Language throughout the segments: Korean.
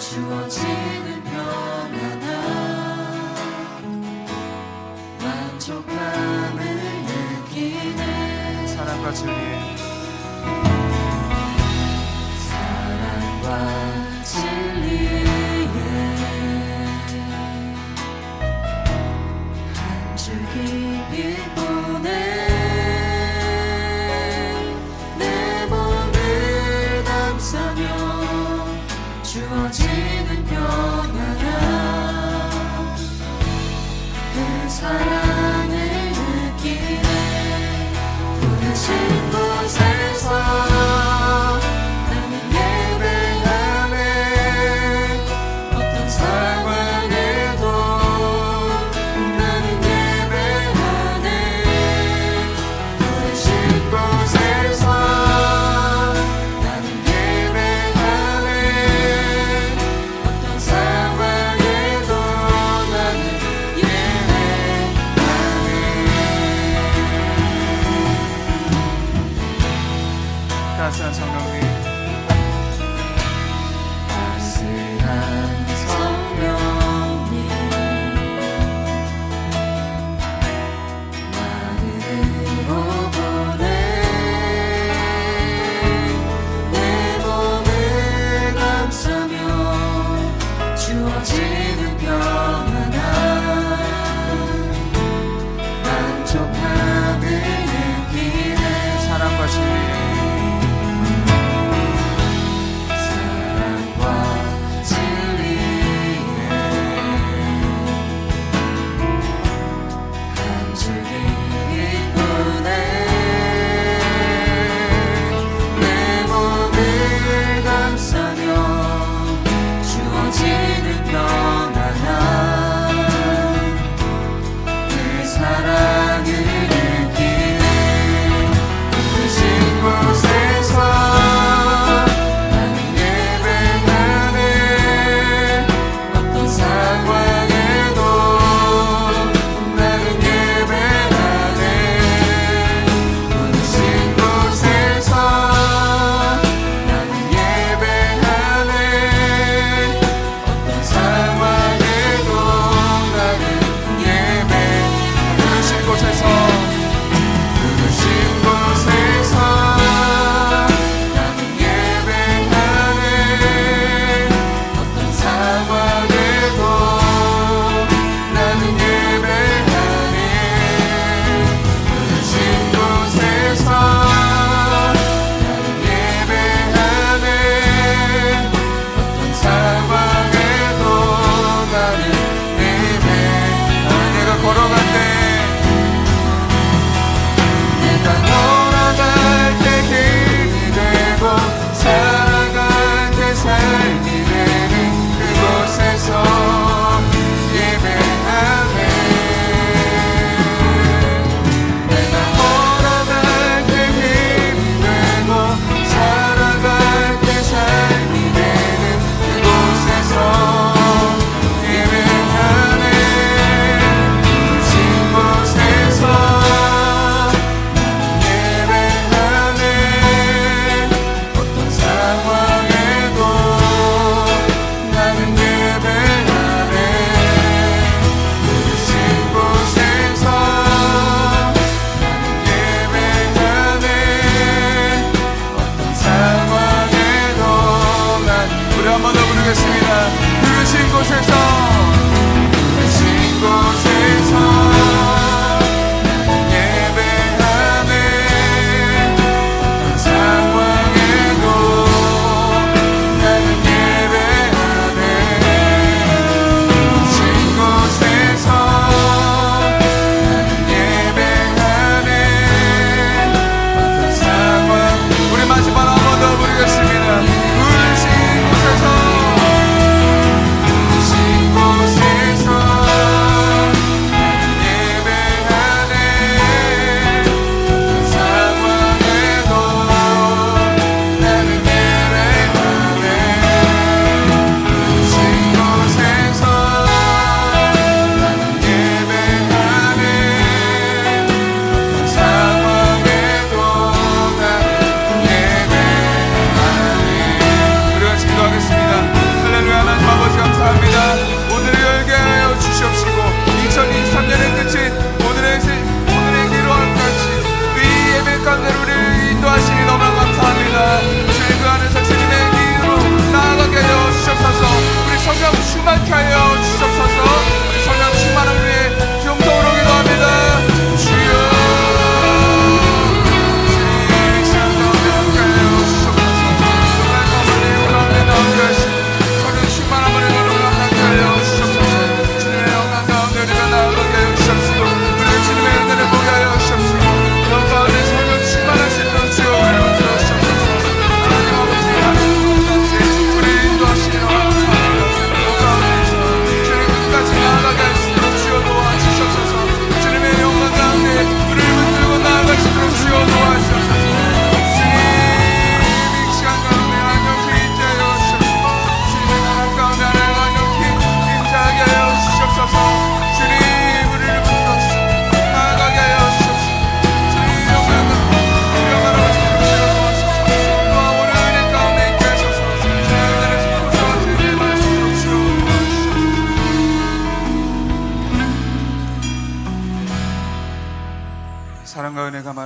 주어지는 평안함 만족함을 느끼네. 사랑과 진리에 한 줄기 빛 보내 내 몸을 감싸며 주어지는 평안함 그 사랑을 느끼네. 부르신 곳에서 나는 예배하네. 어떤 상황에도 나는 예배하네. 부르신 곳에서 나는 예배하네. 어떤 상황에도 나는 예배하네. 따스한 성령님, 따스한 성령님 마음으로 보내 내 몸을 감싸며 주어지는 평안함 만족함을 느끼네. 사랑과 진리에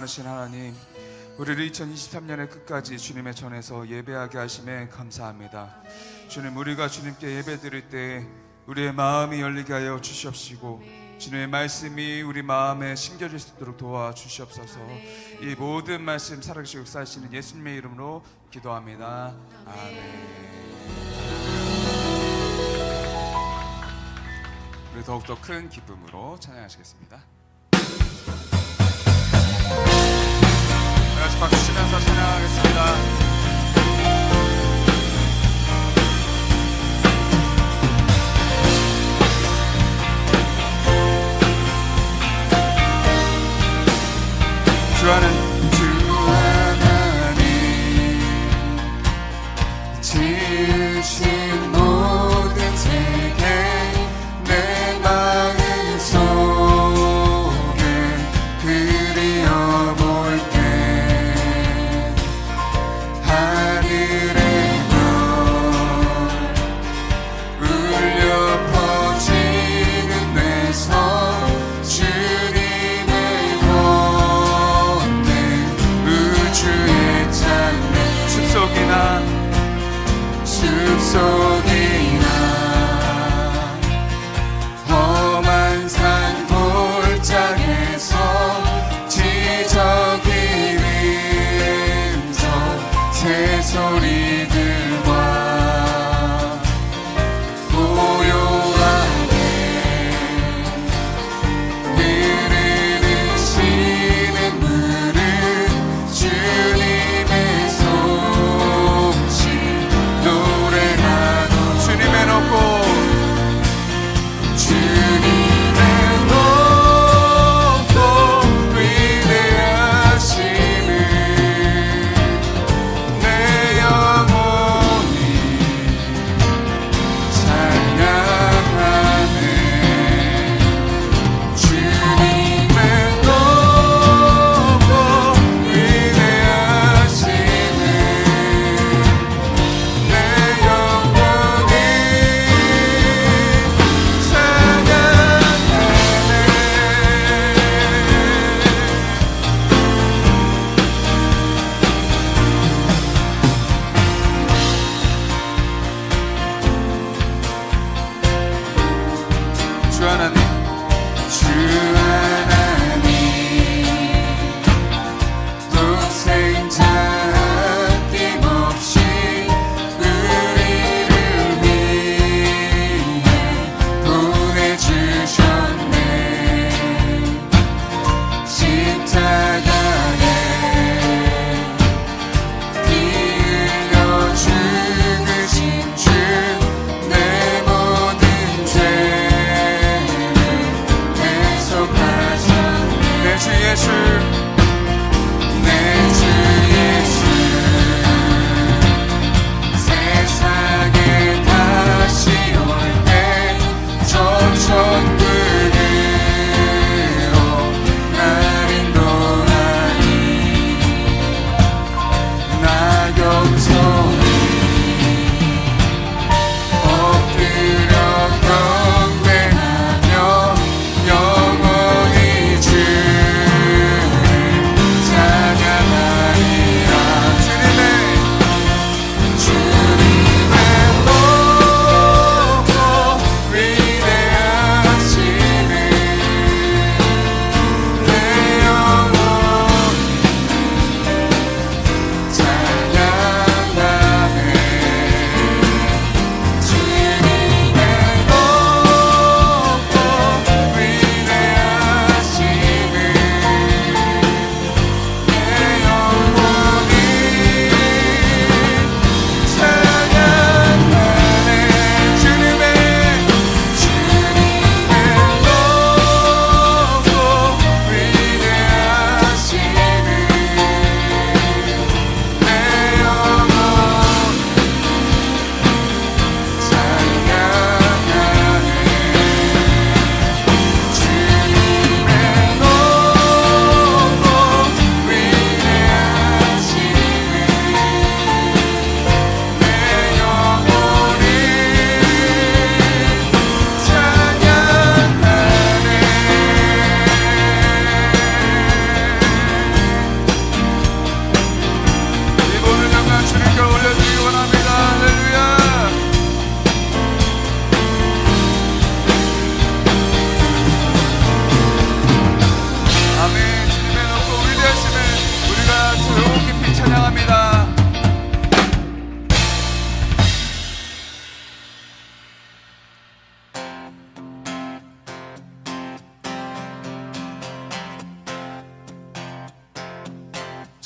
전능하신 하나님, 우리를 2023년의 끝까지 주님의 전에서 예배하게 하심에 감사합니다. 주님, 우리가 주님께 예배 드릴 때 우리의 마음이 열리게 하여 주시옵시고 주님의 말씀이 우리 마음에 심겨질 수 있도록 도와주시옵소서. 이 모든 말씀 살아계시고 역사하시는 예수님의 이름으로 기도합니다. 아멘. 우리 더욱더 큰 기쁨으로 찬양하시겠습니다. 다 같이 박수 치면서 찬양하겠습니다. 주 하나님 지으신 모든 세계 내 마음 속에 그리어볼 때 하늘의 별 울려 퍼지는 내 손 주님의 권능 우주의 찬양 숲속이나 험한 산 골짜기에서 지저귀 음성 새소리들과 고요하게 흐르시는 물은 주님의 솜씨 노래하고 주님의 높고 위대하심을 내 영혼이 찬양하네. 주님의 높고 위대하심을 내 영혼이 주 하나님 주 하나님 독생자 아낌없이 우리를 위해 보내주셨네. 십자가에 피 흘려 죽으신 주 내 모든 죄를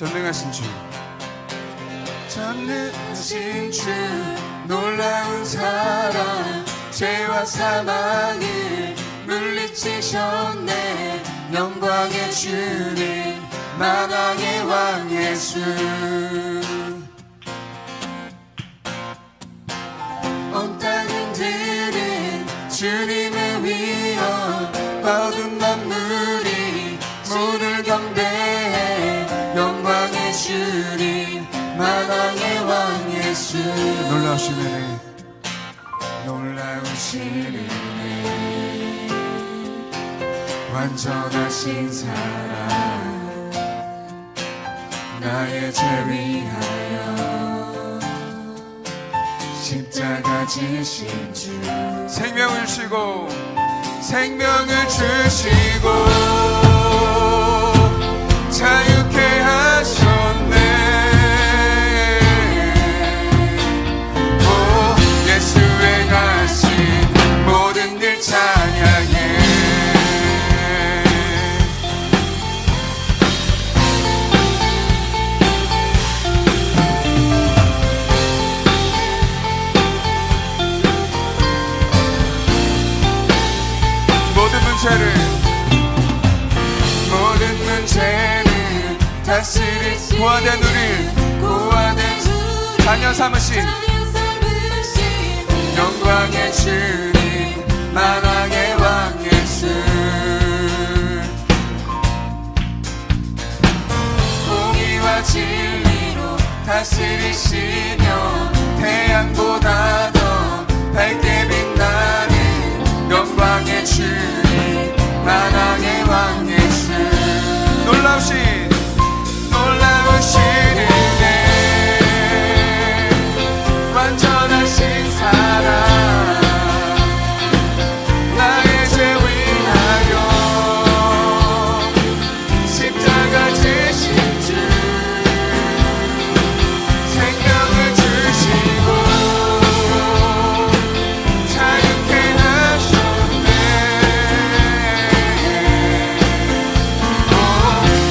전능하신 주, 전능하신 주 놀라운 사랑 죄와 사망을 물리치셨네. 영광의 주님 만왕의 왕 예수. 온 땅 흔드는 주님의 위엄, 모든 만물이 주를 경배해. 영광의 주님 만왕의 왕 예수. 놀라우신 은혜, 놀라우신 은혜, 완전하신 사랑, 나의 죄 위하여 십자가 지신 주. 생명을 주시고 생명을 주시고 자유케 하셨네. 오 예수의 가신 모든 일 찬양해. 모든 문제를 다스릴 고아된 우리, 고아된 우리 자녀 삼으신 영광의 주님 만왕의 왕 예수. 공의와 진리로 다스리시며 태양보다 더 밝게 빛나는 영광의 주님 만왕의 왕 예수. 놀라우신 은혜, 완전하신 사랑, 나의 죄 위하여 십자가 지신 주. 생명을 주시고 자유케 하셨네. 오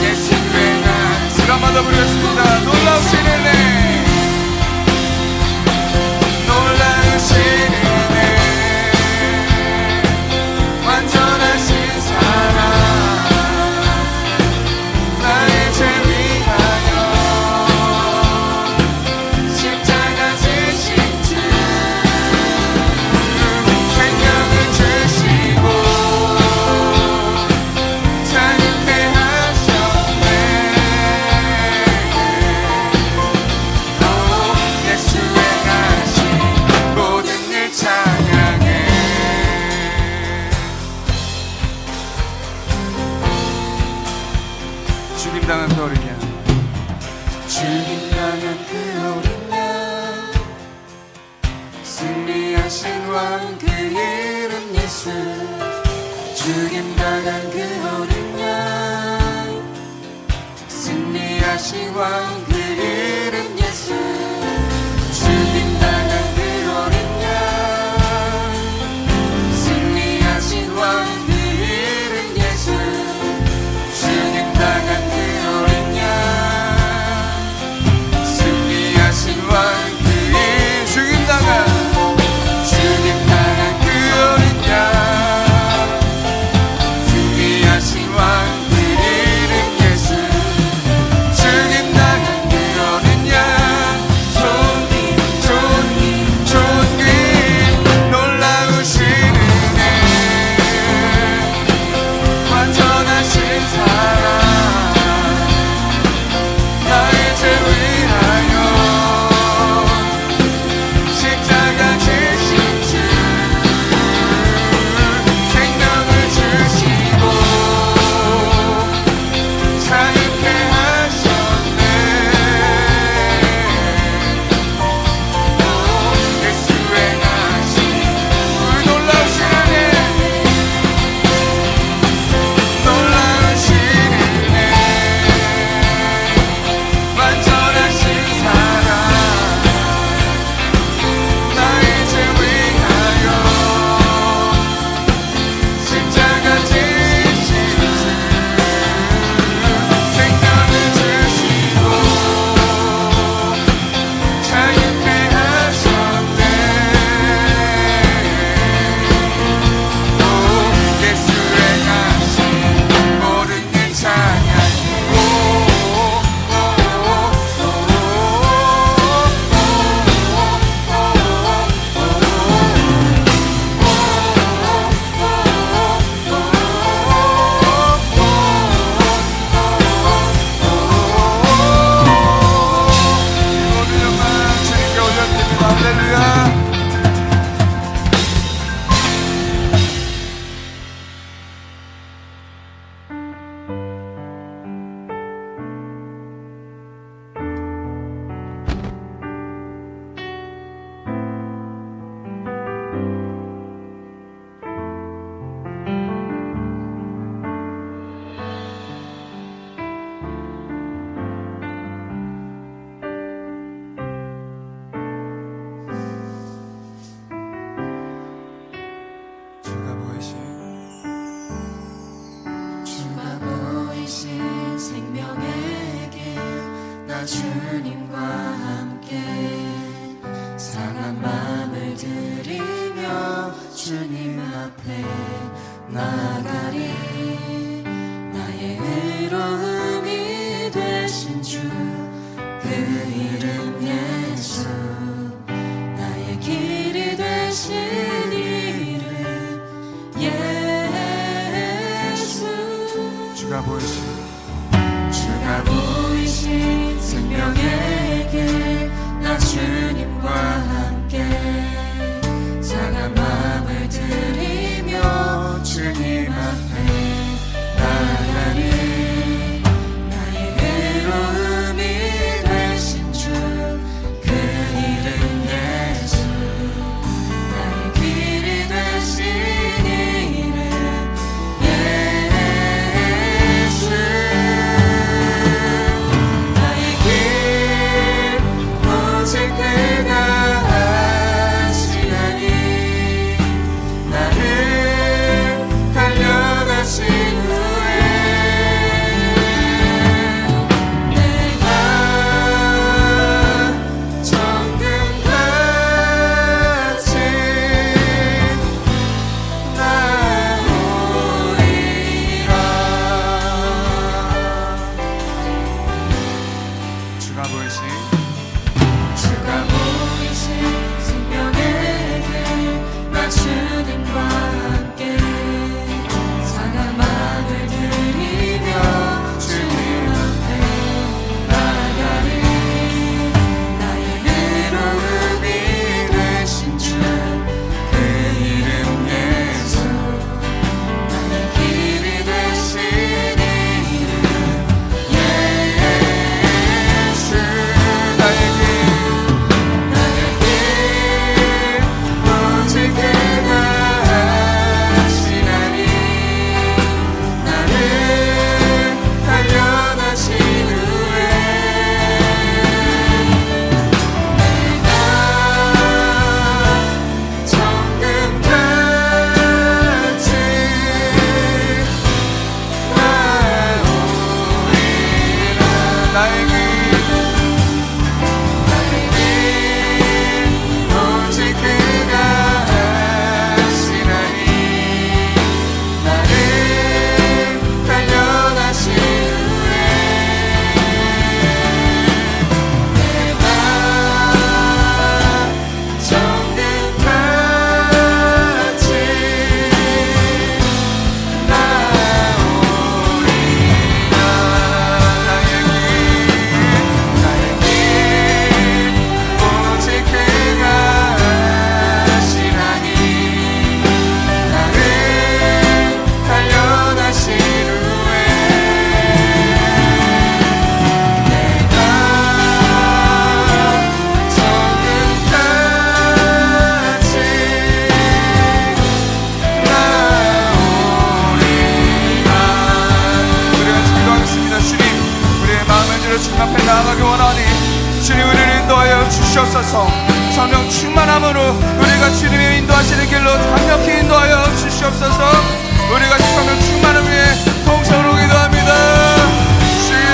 예수의 날 드라마도 부르겠습니다. 놀라우신 은혜, 놀라우신 은혜, 완전하신 사랑, 나의 죄 위하여 십자가 지신 주. 생명을 주시고 자유케 하셨네. 오 예수의 가신 모든 일 찬양해. 죽임당한 그 어린 양, 죽임당한 그 어린 양, 승리하신 왕 그 이름 예수. 죽임당한 그 어린 양, 승리하신 왕 그 이름 예수. 죽임당한 그 어린 양, 승리하신 왕 그 이름 예수. 죽임당한 그 어린 양, 승리하신 왕 그 이름. 죽임당한 그 어린 양, 승리하신 왕 그 이름 예수. 죽임당한 그 어린 주님과 함께 상한 마음을 들이며 주님 앞에 나가리. 나의 의로움이 되신 주 그 이름 예수, 나의 길이 되신 이름 예수. 주가 보이신 주가 보이신 생명의 길, 나 주님과 함께 상한 마음을 들이며 주님 앞에 나가리. 나의 의로움이 되신 주 그 이름 예수, 나의 길이 되신 이름 예수. 나의 길 오직 그가 하시나니, 나를 달려가신 후에 내가 정금같이 나오리라. 주가 보이신 주가 보이신 생명의 길, 나 주님과 함께 상한 마음을 들이며 주님 앞에 나가리. 나의 의로움이 되신 주 그 이름 예수, 나의 길이 되신 이름 예수. 나의 길 나의 길 오직 그가 하시나니, 나를 달려가신 후에 내가 정금같이 나오리라. 나의 길 나의 길 오직 그가 하시나니, 나를 달려가신 후에 내가 정금같이 나오리라. 나의 길 오직 그가 하시나니, 나를 달려가신 후에 내가 정금같이 나오리라. 우리가 기도하겠습니다. 주님, 우리의 마음을 들어 주님 앞에 나아가기 원하니 주님 우리를 인도하여 주시옵소서. 성령 충만함으로 우리가 주님의 인도하시는 길로 강력히 인도하여 주시옵소서. 우리 같이 성령 충만을 위해 통성으로 기도합니다. 주여.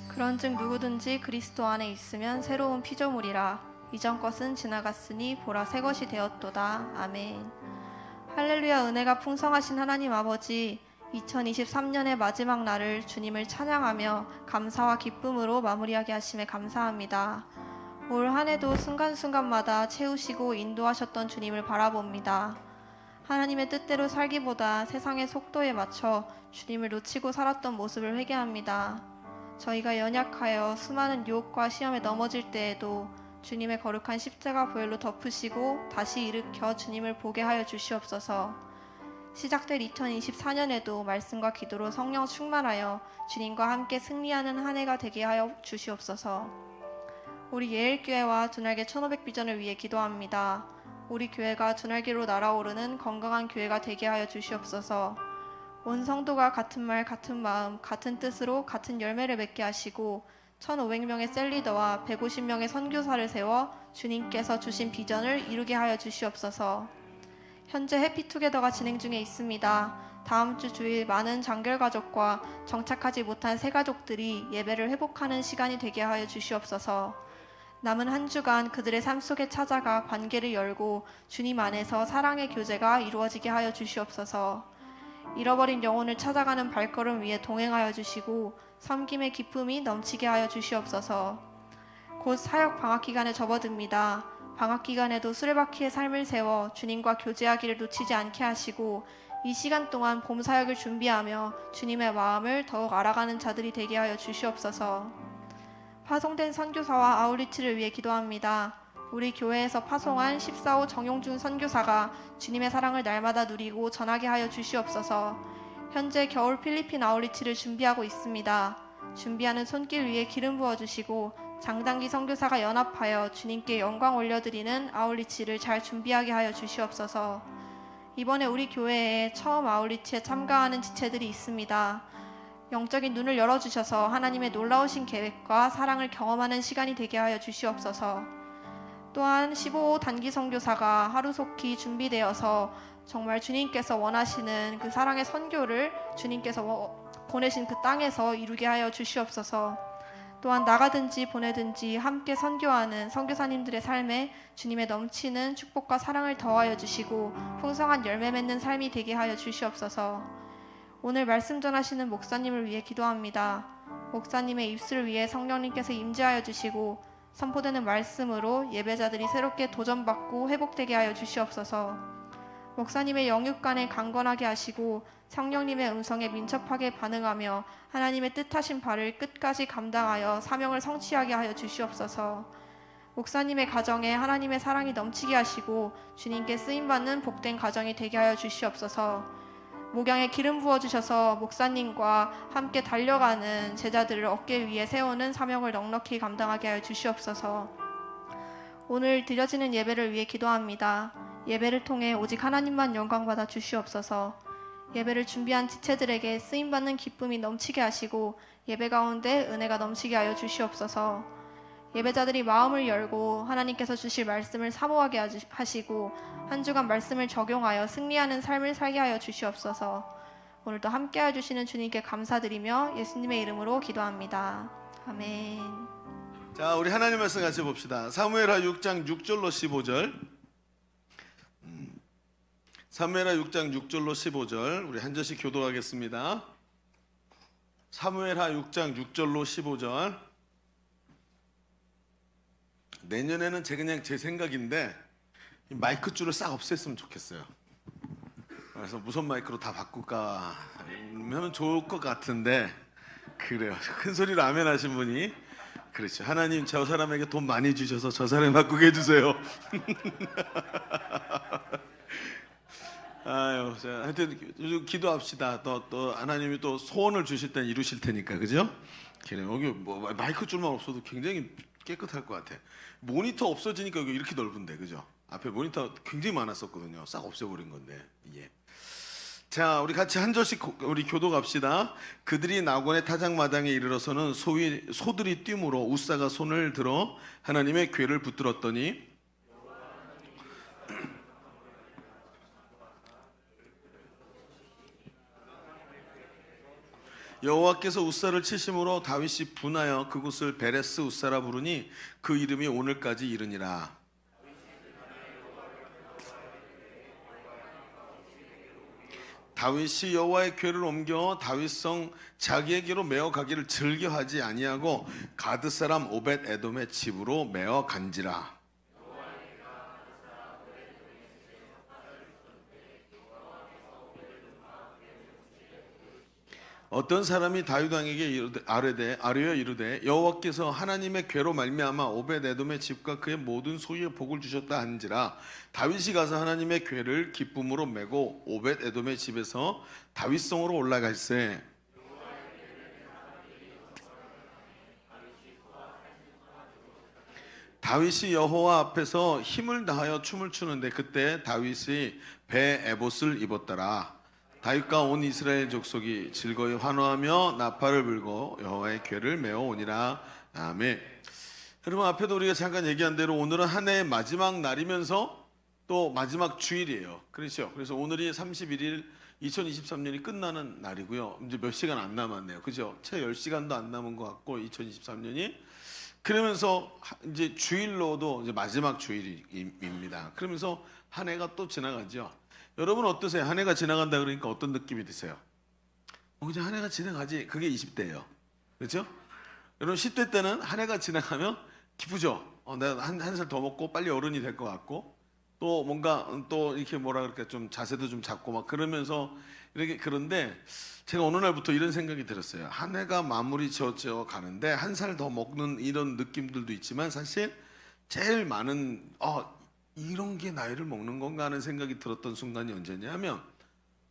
그런즉 누구든지 그리스도 안에 있으면 새로운 피조물이라. 이전 것은 지나갔으니 보라 새 것이 되었도다. 아멘. 할렐루야. 은혜가 풍성하신 하나님 아버지, 2023년의 마지막 날을 주님을 찬양하며 감사와 기쁨으로 마무리하게 하심에 감사합니다. 올 한 해도 순간순간마다 채우시고 인도하셨던 주님을 바라봅니다. 하나님의 뜻대로 살기보다 세상의 속도에 맞춰 주님을 놓치고 살았던 모습을 회개합니다. 저희가 연약하여 수많은 유혹과 시험에 넘어질 때에도 주님의 거룩한 십자가 보혈로 덮으시고 다시 일으켜 주님을 보게 하여 주시옵소서. 시작될 2024년에도 말씀과 기도로 성령 충만하여 주님과 함께 승리하는 한 해가 되게 하여 주시옵소서. 우리 예일교회와 두날개 1500비전을 위해 기도합니다. 우리 교회가 두날개로 날아오르는 건강한 교회가 되게 하여 주시옵소서. 온 성도가 같은 말, 같은 마음, 같은 뜻으로 같은 열매를 맺게 하시고 1500명의 셀리더와 150명의 선교사를 세워 주님께서 주신 비전을 이루게 하여 주시옵소서. 현재 해피투게더가 진행 중에 있습니다. 다음 주 주일 많은 장결 가족과 정착하지 못한 새 가족들이 예배를 회복하는 시간이 되게 하여 주시옵소서. 남은 한 주간 그들의 삶 속에 찾아가 관계를 열고 주님 안에서 사랑의 교제가 이루어지게 하여 주시옵소서. 잃어버린 영혼을 찾아가는 발걸음 위에 동행하여 주시고 섬김의 기쁨이 넘치게 하여 주시옵소서. 곧 사역 방학 기간에 접어듭니다. 방학 기간에도 수레바퀴의 삶을 세워 주님과 교제하기를 놓치지 않게 하시고 이 시간 동안 봄 사역을 준비하며 주님의 마음을 더욱 알아가는 자들이 되게 하여 주시옵소서. 파송된 선교사와 아웃리치를 위해 기도합니다. 우리 교회에서 파송한 14호 정용준 선교사가 주님의 사랑을 날마다 누리고 전하게 하여 주시옵소서. 현재 겨울 필리핀 아웃리치를 준비하고 있습니다. 준비하는 손길 위에 기름 부어주시고 장단기 선교사가 연합하여 주님께 영광 올려드리는 아웃리치를 잘 준비하게 하여 주시옵소서. 이번에 우리 교회에 처음 아웃리치에 참가하는 지체들이 있습니다. 영적인 눈을 열어주셔서 하나님의 놀라우신 계획과 사랑을 경험하는 시간이 되게 하여 주시옵소서. 또한 15호 단기 선교사가 하루속히 준비되어서 정말 주님께서 원하시는 그 사랑의 선교를 주님께서 보내신 그 땅에서 이루게 하여 주시옵소서. 또한 나가든지 보내든지 함께 선교하는 선교사님들의 삶에 주님의 넘치는 축복과 사랑을 더하여 주시고 풍성한 열매 맺는 삶이 되게 하여 주시옵소서. 오늘 말씀 전하시는 목사님을 위해 기도합니다. 목사님의 입술을 위해 성령님께서 임재하여 주시고 선포되는 말씀으로 예배자들이 새롭게 도전받고 회복되게 하여 주시옵소서. 목사님의 영육간에 강건하게 하시고 성령님의 음성에 민첩하게 반응하며 하나님의 뜻하신 바를 끝까지 감당하여 사명을 성취하게 하여 주시옵소서. 목사님의 가정에 하나님의 사랑이 넘치게 하시고 주님께 쓰임받는 복된 가정이 되게 하여 주시옵소서. 목양에 기름 부어주셔서 목사님과 함께 달려가는 제자들을 어깨 위에 세우는 사명을 넉넉히 감당하게 하여 주시옵소서. 오늘 드려지는 예배를 위해 기도합니다. 예배를 통해 오직 하나님만 영광받아 주시옵소서. 예배를 준비한 지체들에게 쓰임받는 기쁨이 넘치게 하시고 예배 가운데 은혜가 넘치게 하여 주시옵소서. 예배자들이 마음을 열고 하나님께서 주실 말씀을 사모하게 하시고 한 주간 말씀을 적용하여 승리하는 삶을 살게 하여 주시옵소서. 오늘도 함께해 주시는 주님께 감사드리며 예수님의 이름으로 기도합니다. 아멘. 자, 우리 하나님 말씀 같이 봅시다. 사무엘하 6장 6절로 15절. 사무엘하 6장 6절로 15절 우리 한 절씩 교도하겠습니다. 사무엘하 6장 6절로 15절. 내년에는 그냥 제 생각인데 이 마이크 줄을 싹 없앴으면 좋겠어요. 그래서 무선 마이크로 다 바꿀까 하면 좋을 것 같은데 그래요. 큰 소리로 아멘 하신 분이 그렇죠. 하나님 저 사람에게 돈 많이 주셔서 저 사람 바꾸게 해주세요. 아유, 자, 하여튼 기도합시다. 또 하나님이 또 소원을 주실 땐 이루실 테니까, 그죠? 여기 뭐 마이크 줄만 없어도 굉장히 깨끗할 것 같아. 모니터 없어지니까 여기 이렇게 넓은데, 그죠? 앞에 모니터 굉장히 많았었거든요. 싹 없애버린 건데, 예. 자, 우리 같이 한 절씩 우리 교도 갑시다. 그들이 나곤의 타작마당에 이르러서는 소들이 뛰므로 우사가 손을 들어 하나님의 궤를 붙들었더니 여호와께서 우사를 치심으로 다윗이 분하여 그곳을 베레스 우사라 부르니 그 이름이 오늘까지 이르니라. 다윗이 여호와의 궤를 옮겨 다윗성 자기에게로 메어 가기를 즐겨하지 아니하고 가드 사람 오벳 에돔의 집으로 메어 간지라. 어떤 사람이 다윗 왕에게 아뢰어 이르되 여호와께서 하나님의 궤로 말미암아 오벳 에돔의 집과 그의 모든 소유에 복을 주셨다 한지라. 다윗이 가서 하나님의 궤를 기쁨으로 메고 오벳 에돔의 집에서 다윗성으로 올라갈새 다윗이 여호와 앞에서 힘을 다하여 춤을 추는데 그때 다윗이 배 에봇을 입었더라. 다윗과 온 이스라엘 족속이 즐거이 환호하며 나팔을 불고 여호와의 궤를 메어 오니라. 아멘. 여러분, 앞에도 우리가 잠깐 얘기한 대로 오늘은 한 해의 마지막 날이면서 또 마지막 주일이에요. 그렇죠? 그래서 오늘이 31일 2023년이 끝나는 날이고요. 이제 몇 시간 안 남았네요. 그죠? 채 10시간도 안 남은 것 같고 2023년이 그러면서 이제 주일로도 이제 마지막 주일입니다. 그러면서 한 해가 또 지나가죠. 여러분 어떠세요? 한 해가 지나간다 그러니까 어떤 느낌이 드세요? 그냥 한 해가 지나가지. 그게 20대예요. 그렇죠? 여러분 10대 때는 한 해가 지나가면 기쁘죠. 내가 한 살 더 먹고 빨리 어른이 될 것 같고 또 뭔가 또 이렇게 뭐라 그럴까 좀 자세도 좀 잡고 막 그러면서 이렇게 그런데 제가 어느 날부터 이런 생각이 들었어요. 한 해가 마무리 지어 가는데 한 살 더 먹는 이런 느낌들도 있지만 사실 제일 많은 이런 게 나이를 먹는 건가 하는 생각이 들었던 순간이 언제냐면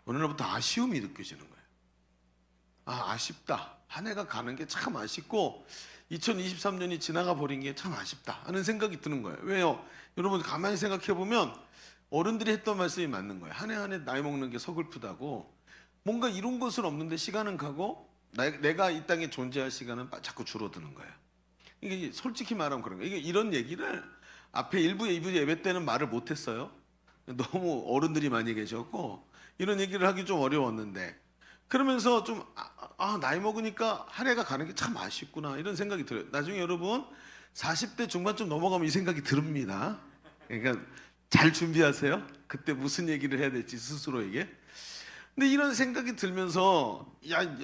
어느 날부터 아쉬움이 느껴지는 거예요. 아쉽다. 한 해가 가는 게 참 아쉽고 2023년이 지나가 버린 게 참 아쉽다 하는 생각이 드는 거예요. 왜요? 여러분 가만히 생각해 보면 어른들이 했던 말씀이 맞는 거예요. 한 해 한 해 나이 먹는 게 서글프다고. 뭔가 이룬 것은 없는데 시간은 가고 내가 이 땅에 존재할 시간은 자꾸 줄어드는 거예요. 이게 솔직히 말하면 그런 거예요. 이게 이런 얘기를 앞에 1부, 2부 예배 때는 말을 못했어요. 너무 어른들이 많이 계셨고 이런 얘기를 하기 좀 어려웠는데 그러면서 좀 나이 먹으니까 한 해가 가는 게 참 아쉽구나 이런 생각이 들어요. 나중에 여러분 40대 중반쯤 넘어가면 이 생각이 듭니다. 그러니까 잘 준비하세요. 그때 무슨 얘기를 해야 될지 스스로에게. 근데 이런 생각이 들면서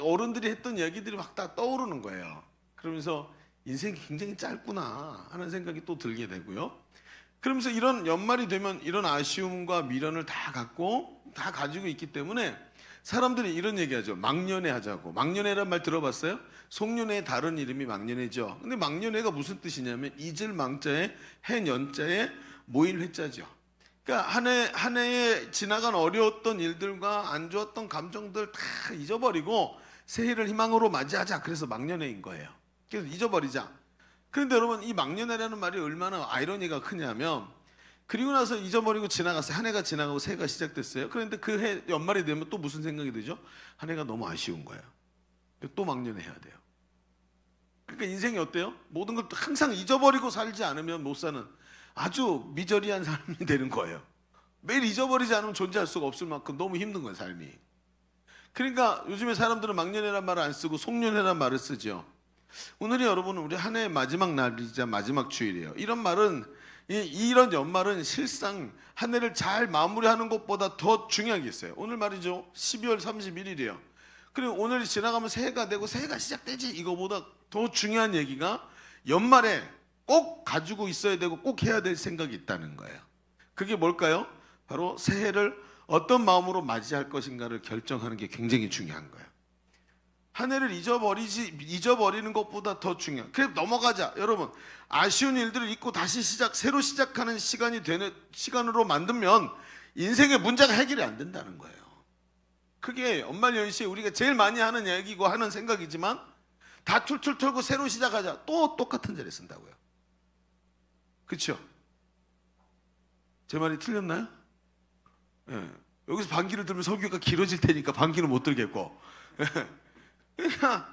어른들이 했던 얘기들이 막 다 떠오르는 거예요. 그러면서 인생이 굉장히 짧구나 하는 생각이 또 들게 되고요. 그러면서 이런 연말이 되면 이런 아쉬움과 미련을 다 가지고 있기 때문에 사람들이 이런 얘기하죠. 막년회 하자고. 막년회란 말 들어봤어요? 송년회의 다른 이름이 막년회죠. 근데 막년회가 무슨 뜻이냐면 잊을 망자에 해년자에 모일 회자죠. 그러니까 한 해에 지나간 어려웠던 일들과 안 좋았던 감정들 다 잊어버리고 새해를 희망으로 맞이하자. 그래서 막년회인 거예요. 그래서 잊어버리자. 그런데 여러분 이 막년회라는 말이 얼마나 아이러니가 크냐면 그리고 나서 잊어버리고 지나갔어요. 한 해가 지나가고 새해가 시작됐어요. 그런데 그 해 연말이 되면 또 무슨 생각이 들죠? 한 해가 너무 아쉬운 거예요. 또 막년회 해야 돼요. 그러니까 인생이 어때요? 모든 걸 항상 잊어버리고 살지 않으면 못 사는 아주 미저리한 삶이 되는 거예요. 매일 잊어버리지 않으면 존재할 수가 없을 만큼 너무 힘든 거예요, 삶이. 그러니까 요즘에 사람들은 막년회란 말을 안 쓰고 송년회란 말을 쓰죠. 오늘이 여러분 우리 한 해의 마지막 날이자 마지막 주일이에요. 이런 말은 이런 연말은 실상 한 해를 잘 마무리하는 것보다 더 중요한 게 있어요. 오늘 말이죠. 12월 31일이에요. 그리고 오늘이 지나가면 새해가 되고 새해가 시작되지 이거보다 더 중요한 얘기가 연말에 꼭 가지고 있어야 되고 꼭 해야 될 생각이 있다는 거예요. 그게 뭘까요? 바로 새해를 어떤 마음으로 맞이할 것인가를 결정하는 게 굉장히 중요한 거예요. 한 해를 잊어버리는 것보다 더 중요한. 그래 넘어가자. 여러분 아쉬운 일들을 잊고 다시 새로 시작하는 시간이 되는 시간으로 만들면 인생의 문제가 해결이 안 된다는 거예요. 그게 연말연시에 우리가 제일 많이 하는 얘기고 하는 생각이지만 다 툴툴 털고 새로 시작하자. 또 똑같은 자리에 쓴다고요. 그렇죠? 제 말이 틀렸나요? 예. 여기서 반기를 들면 설교가 길어질 테니까 반기는 못 들겠고. 그러니까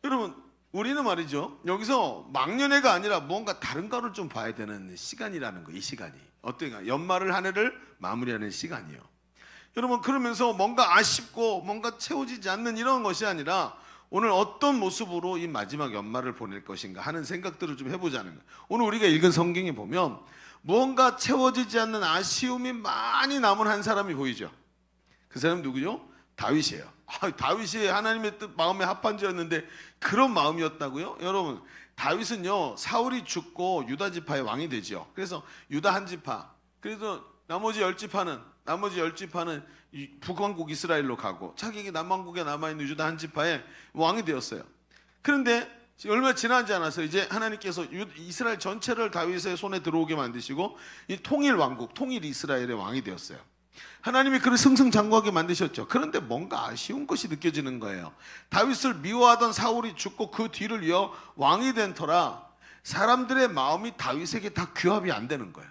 여러분 우리는 말이죠. 여기서 막년회가 아니라 뭔가 다른 거를 좀 봐야 되는 시간이라는 거. 이 시간이 어떤가? 연말을 한 해를 마무리하는 시간이에요. 여러분 그러면서 뭔가 아쉽고 뭔가 채워지지 않는 이런 것이 아니라 오늘 어떤 모습으로 이 마지막 연말을 보낼 것인가 하는 생각들을 좀 해보자는 거예요. 오늘 우리가 읽은 성경에 보면 무언가 채워지지 않는 아쉬움이 많이 남은 한 사람이 보이죠. 그 사람은 누구죠? 다윗이에요. 다윗이 하나님의 뜻 마음에 합한 자였는데 그런 마음이었다고요? 여러분 다윗은요 사울이 죽고 유다 지파의 왕이 되죠. 그래서 유다 한 지파, 그래서 나머지 10지파는 북왕국 이스라엘로 가고 자기에게 남왕국에 남아있는 유다 한 지파의 왕이 되었어요. 그런데 얼마 지나지 않아서 이제 하나님께서 이스라엘 전체를 다윗의 손에 들어오게 만드시고 이 통일 왕국, 통일 이스라엘의 왕이 되었어요. 하나님이 그를 승승장구하게 만드셨죠. 그런데 뭔가 아쉬운 것이 느껴지는 거예요. 다윗을 미워하던 사울이 죽고 그 뒤를 이어 왕이 된 터라 사람들의 마음이 다윗에게 다 규합이 안 되는 거예요.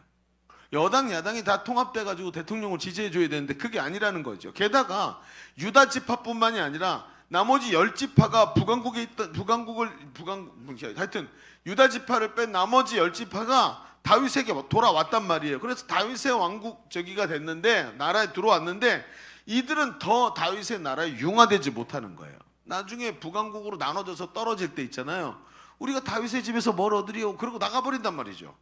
여당 야당이 다 통합돼가지고 대통령을 지지해줘야 되는데 그게 아니라는 거죠. 게다가 유다 지파뿐만이 아니라 나머지 10지파가 하여튼 유다 지파를 뺀 나머지 10지파가 다윗에게 돌아왔단 말이에요. 그래서 다윗의 왕국 됐는데 나라에 들어왔는데 이들은 더 다윗의 나라에 융화되지 못하는 거예요. 나중에 북왕국으로 나눠져서 떨어질 때 있잖아요. 우리가 다윗의 집에서 뭘 얻으리요? 그러고 나가버린단 말이죠.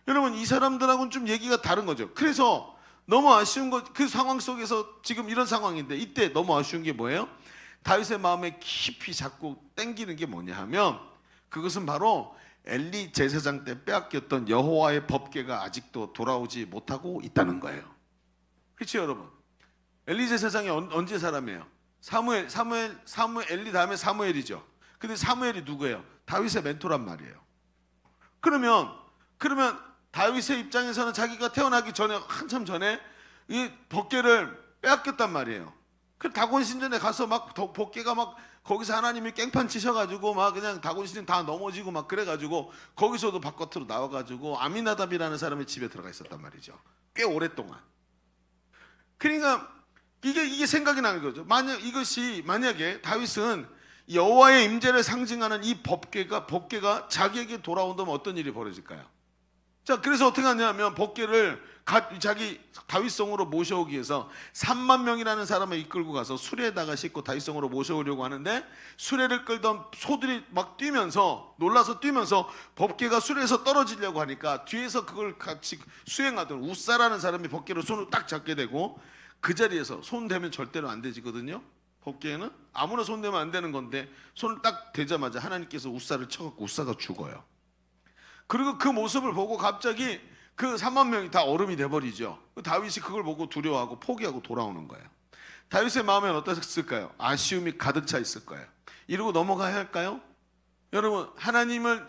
여러분, 이 사람들하고는 좀 얘기가 다른 거죠. 그래서 너무 아쉬운 거, 그 상황 속에서 지금 이런 상황인데, 이때 너무 아쉬운 게 뭐예요? 다윗의 마음에 깊이 자꾸 땡기는 게 뭐냐 하면, 그것은 바로 엘리 제사장 때 빼앗겼던 여호와의 법궤가 아직도 돌아오지 못하고 있다는 거예요. 그렇죠, 여러분? 엘리 제사장이 언제 사람이에요? 사무엘, 엘리 다음에 사무엘이죠. 근데 사무엘이 누구예요? 다윗의 멘토란 말이에요. 그러면 다윗의 입장에서는 자기가 태어나기 전에, 한참 전에 이 법궤를 빼앗겼단 말이에요. 그 다곤 신전에 가서 막 법궤가 막 거기서 하나님이 깽판 치셔가지고 막 그냥 다곤 신전 다 넘어지고 막 그래가지고 거기서도 바깥으로 나와가지고 아미나답이라는 사람의 집에 들어가 있었단 말이죠. 꽤 오랫동안. 그러니까 이게 생각이 나는 거죠. 만약에 다윗은 여호와의 임재를 상징하는 이 법궤가 자기에게 돌아온다면 어떤 일이 벌어질까요? 자, 그래서 어떻게 하냐면 법궤를 자기 다윗성으로 모셔오기 위해서 3만 명이라는 사람을 이끌고 가서 수레에다가 싣고 다윗성으로 모셔오려고 하는데, 수레를 끌던 소들이 막 놀라서 뛰면서 법궤가 수레에서 떨어지려고 하니까 뒤에서 그걸 같이 수행하던 우사라는 사람이 법궤를 손을 딱 잡게 되고, 그 자리에서 손 대면 절대로 안 되지거든요. 법궤에는 아무나 손 대면 안 되는 건데 손을 딱 대자마자 하나님께서 우사를 쳐갖고 우사가 죽어요. 그리고 그 모습을 보고 갑자기 그 3만 명이 다 얼음이 돼버리죠. 다윗이 그걸 보고 두려워하고 포기하고 돌아오는 거예요. 다윗의 마음에는 어땠을까요? 아쉬움이 가득 차 있을 거예요. 이러고 넘어가야 할까요? 여러분, 하나님을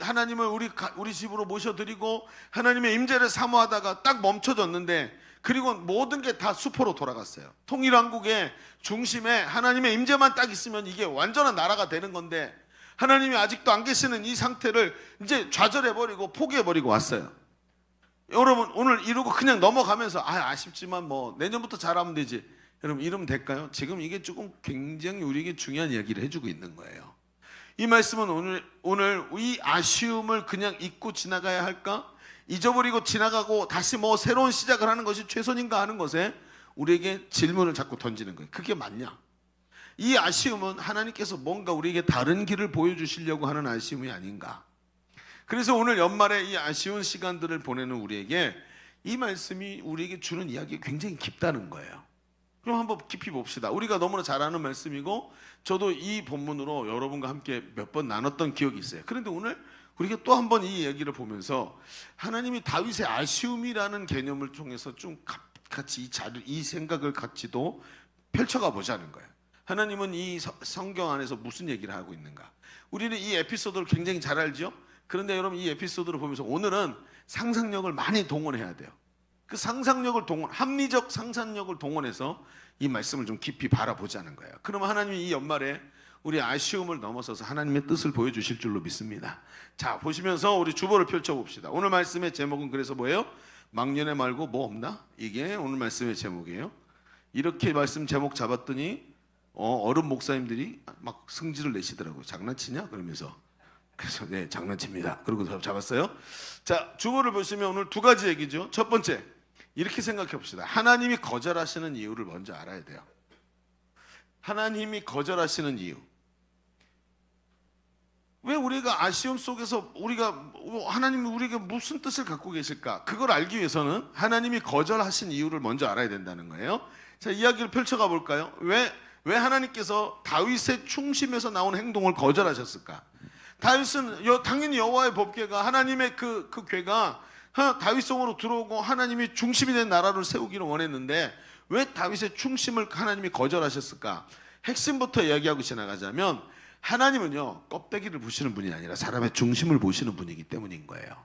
우리 집으로 모셔드리고 하나님의 임재를 사모하다가 딱 멈춰졌는데, 그리고 모든 게 다 수포로 돌아갔어요. 통일왕국의 중심에 하나님의 임재만 딱 있으면 이게 완전한 나라가 되는 건데, 하나님이 아직도 안 계시는 이 상태를 이제 좌절해버리고 포기해버리고 왔어요. 여러분, 오늘 이러고 그냥 넘어가면서 아쉽지만 뭐 내년부터 잘하면 되지, 여러분 이러면 될까요? 지금 이게 조금 굉장히 우리에게 중요한 이야기를 해주고 있는 거예요. 이 말씀은 오늘 이 아쉬움을 그냥 잊고 지나가야 할까? 잊어버리고 지나가고 다시 뭐 새로운 시작을 하는 것이 최선인가 하는 것에 우리에게 질문을 자꾸 던지는 거예요. 그게 맞냐? 이 아쉬움은 하나님께서 뭔가 우리에게 다른 길을 보여주시려고 하는 아쉬움이 아닌가? 그래서 오늘 연말에 이 아쉬운 시간들을 보내는 우리에게 이 말씀이 우리에게 주는 이야기가 굉장히 깊다는 거예요. 그럼 한번 깊이 봅시다. 우리가 너무나 잘 아는 말씀이고 저도 이 본문으로 여러분과 함께 몇 번 나눴던 기억이 있어요. 그런데 오늘 우리가 또 한 번 이 얘기를 보면서 하나님이 다윗의 아쉬움이라는 개념을 통해서 좀 같이 이 생각을 같이도 펼쳐가 보자는 거예요. 하나님은 이 성경 안에서 무슨 얘기를 하고 있는가? 우리는 이 에피소드를 굉장히 잘 알죠? 그런데 여러분, 이 에피소드를 보면서 오늘은 상상력을 많이 동원해야 돼요. 그 합리적 상상력을 동원해서 이 말씀을 좀 깊이 바라보자는 거예요. 그러면 하나님이 이 연말에 우리 아쉬움을 넘어서서 하나님의 뜻을 보여주실 줄로 믿습니다. 자, 보시면서 우리 주보를 펼쳐봅시다. 오늘 말씀의 제목은 그래서 뭐예요? 막년에 말고 뭐 없나? 이게 오늘 말씀의 제목이에요. 이렇게 말씀 제목 잡았더니 어른 목사님들이 막 승질을 내시더라고요. 장난치냐? 그러면서. 그래서 네, 장난칩니다. 그리고 잡았어요. 자, 주보를 보시면 오늘 두 가지 얘기죠. 첫 번째, 이렇게 생각해 봅시다. 하나님이 거절하시는 이유를 먼저 알아야 돼요. 하나님이 거절하시는 이유. 왜 우리가 아쉬움 속에서 하나님이 우리에게 무슨 뜻을 갖고 계실까? 그걸 알기 위해서는 하나님이 거절하신 이유를 먼저 알아야 된다는 거예요. 자, 이야기를 펼쳐가 볼까요? 왜 하나님께서 다윗의 충심에서 나온 행동을 거절하셨을까? 다윗은 당연히 여호와의 법궤가, 하나님의 그 궤가 다윗성으로 들어오고 하나님이 중심이 된 나라를 세우기를 원했는데 왜 다윗의 충심을 하나님이 거절하셨을까? 핵심부터 이야기하고 지나가자면, 하나님은요, 껍데기를 보시는 분이 아니라 사람의 중심을 보시는 분이기 때문인 거예요.